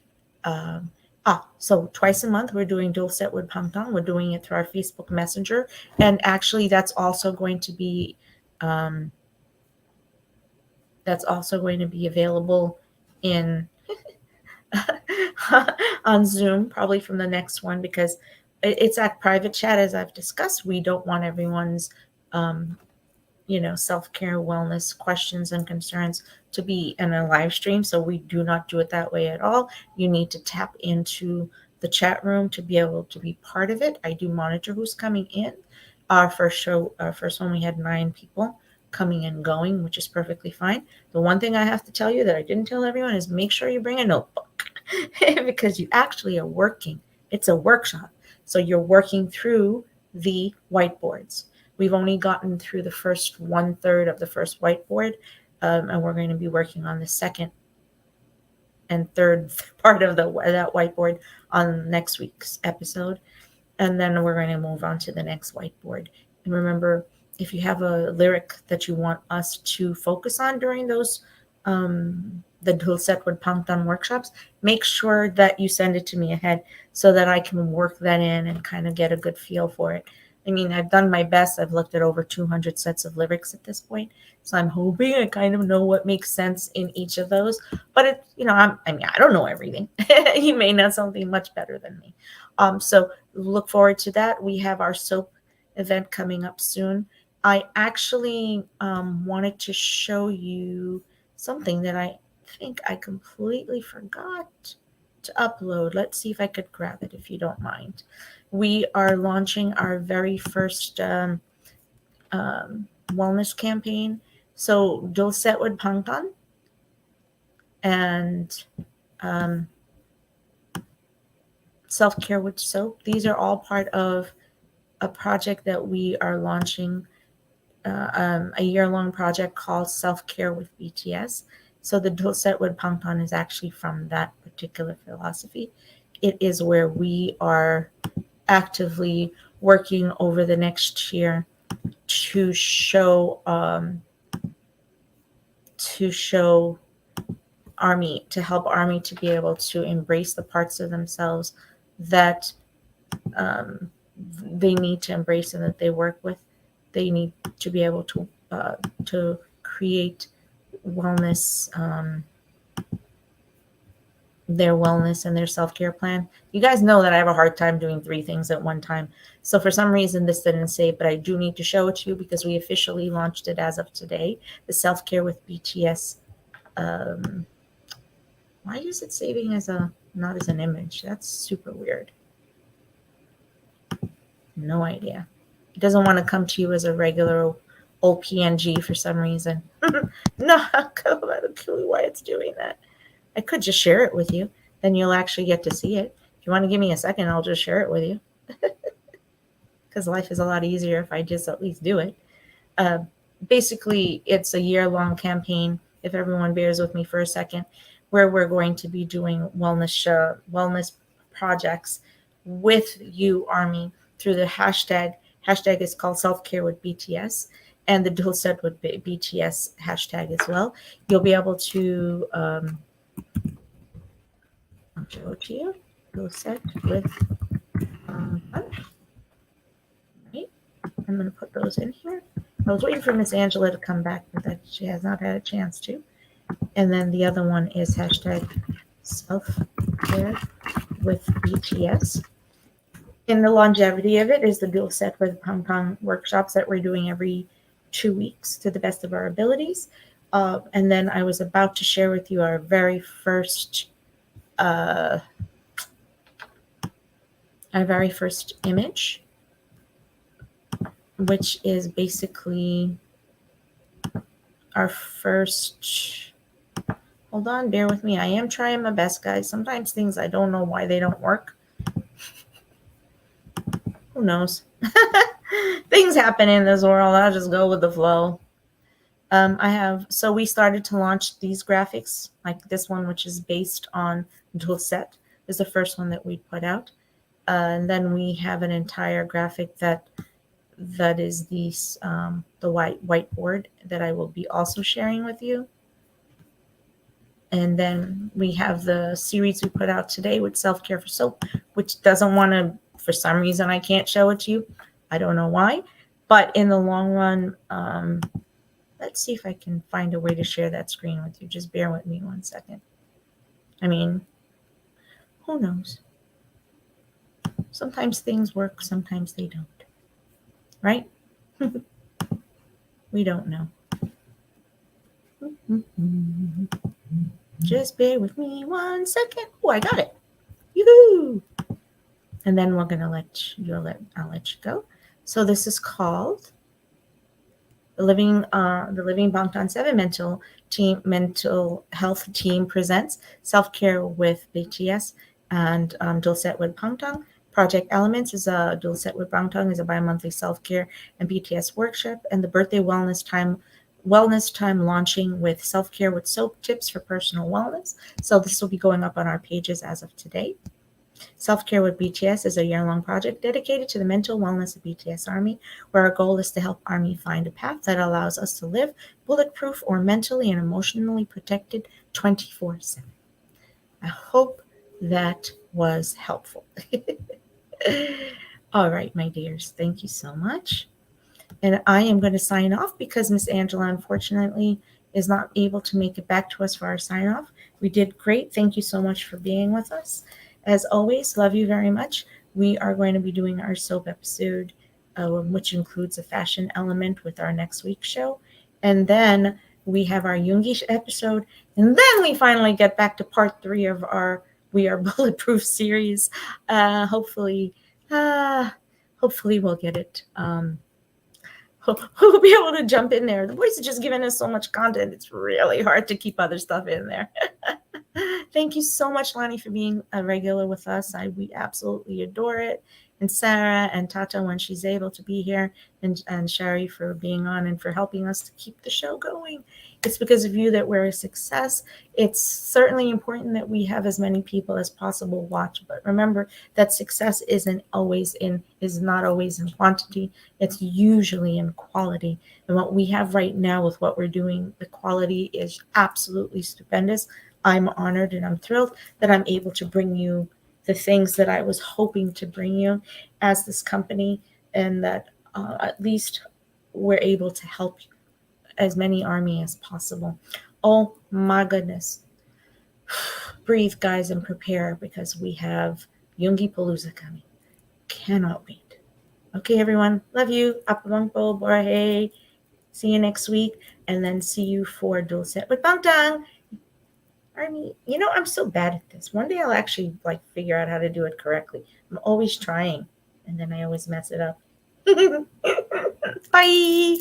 so twice a month we're doing dual set with Bangtan. We're doing it through our Facebook Messenger, and actually that's also going to be available in on Zoom, probably from the next one, because it's at private chat, as I've discussed. We don't want everyone's self-care, wellness questions and concerns to be in a live stream, so we do not do it that way at all. You need to tap into the chat room to be able to be part of it. I do monitor who's coming in. Our first one, we had 9 people coming and going, which is perfectly fine. The one thing I have to tell you that I didn't tell everyone is make sure you bring a notebook because you actually are working. It's a workshop, so you're working through the whiteboards. We've only gotten through the first 1/3 of the first whiteboard, and we're going to be working on the second and third part of that whiteboard on next week's episode. And then we're going to move on to the next whiteboard. And remember, if you have a lyric that you want us to focus on during those the dual set with Bangtan workshops, make sure that you send it to me ahead so that I can work that in and kind of get a good feel for it. I mean, I've done my best. I've looked at over 200 sets of lyrics at this point. So I'm hoping I kind of know what makes sense in each of those. But it, I don't know everything. You may know something much better than me. So look forward to that. We have our soap event coming up soon. I actually wanted to show you something that I think I completely forgot to upload. Let's see if I could grab it, if you don't mind. We are launching our very first wellness campaign. So Dulcet with Bangtan and Self-Care with Soap. These are all part of a project that we are launching, a year-long project called Self-Care with BTS. So the Dulcet with Bangtan is actually from that particular philosophy. It is where we are actively working over the next year to show Army, to help Army to be able to embrace the parts of themselves that they need to embrace and that they work with. They need to be able to create wellness, their wellness and their self-care plan. You guys know that I have a hard time doing 3 things at one time. So for some reason this didn't save, but I do need to show it to you because we officially launched it as of today. The Self-Care with BTS. Why is it saving as not as an image? That's super weird. No idea. It doesn't want to come to you as a regular old PNG for some reason. No, I have a clue why it's doing that. I could just share it with you. Then you'll actually get to see it. If you want to give me a second, I'll just share it with you. Because life is a lot easier if I just at least do it. Basically, it's a year-long campaign, if everyone bears with me for a second, where we're going to be doing wellness projects with you, Army, through the hashtag. Hashtag is called Self-Care with BTS, and the Dulcet with BTS hashtag as well. You'll be able to I'll show it to you. Dulcet with right. I'm going to put those in here. I was waiting for Miss Angela to come back, but that she has not had a chance to. And then the other one is hashtag Self-Care with BTS. And the longevity of it is the Dulcet with Bangtan workshops that we're doing every 2 weeks to the best of our abilities. And then I was about to share with you our very first image, which is basically our first. Hold on, bear with me. I am trying my best, guys. Sometimes things I don't know why they don't work. Who knows? Things happen in this world. I'll just go with the flow. So we started to launch these graphics, like this one, which is based on Dulcet, is the first one that we put out. And then we have an entire graphic that is the whiteboard that I will be also sharing with you. And then we have the series we put out today with Self-Care for Soap, which doesn't want to, for some reason, I can't show it to you. I don't know why. But in the long run, let's see if I can find a way to share that screen with you. Just bear with me 1 second. I mean, who knows? Sometimes things work, sometimes they don't. Right? We don't know. Just bear with me 1 second. Oh, I got it. Yoo-hoo! And then we're gonna I'll let you go. So this is called the Living Bangtan 7 mental health team presents Self-Care with BTS and Dulcet with Bangtan. Project Elements is a Dulcet with Bangtan is a bi-monthly self-care and BTS workshop, and the birthday wellness time launching with Self-Care with Soap tips for personal wellness. So this will be going up on our pages as of today. Self-Care with BTS is a year-long project dedicated to the mental wellness of BTS Army, where our goal is to help Army find a path that allows us to live bulletproof or mentally and emotionally protected 24/7. I hope that was helpful. All right, my dears, thank you so much. And I am going to sign off because Miss Angela, unfortunately, is not able to make it back to us for our sign off. We did great. Thank you so much for being with us. As always, love you very much. We are going to be doing our soap episode, which includes a fashion element with our next week's show. And then we have our Jungish episode. And then we finally get back to part 3 of our We Are Bulletproof series. Hopefully we'll get it. We'll be able to jump in there. The boys are just giving us so much content. It's really hard to keep other stuff in there. Thank you so much, Lonnie, for being a regular with us. We absolutely adore it. And Sarah and Tata when she's able to be here, and Sherry for being on and for helping us to keep the show going. It's because of you that we're a success. It's certainly important that we have as many people as possible watch, but remember that success is not always in quantity. It's usually in quality. And what we have right now with what we're doing, the quality is absolutely stupendous. I'm honored and I'm thrilled that I'm able to bring you the things that I was hoping to bring you as this company, and that at least we're able to help as many army as possible. Oh my goodness. Breathe, guys, and prepare, because we have Jungi Palooza coming. Cannot wait. Okay, everyone. Love you. Apamangpo, Borhe. See you next week. And then see you for Dual Set with Bangtan. Army, I'm so bad at this. One day I'll actually figure out how to do it correctly. I'm always trying, and then I always mess it up. Bye.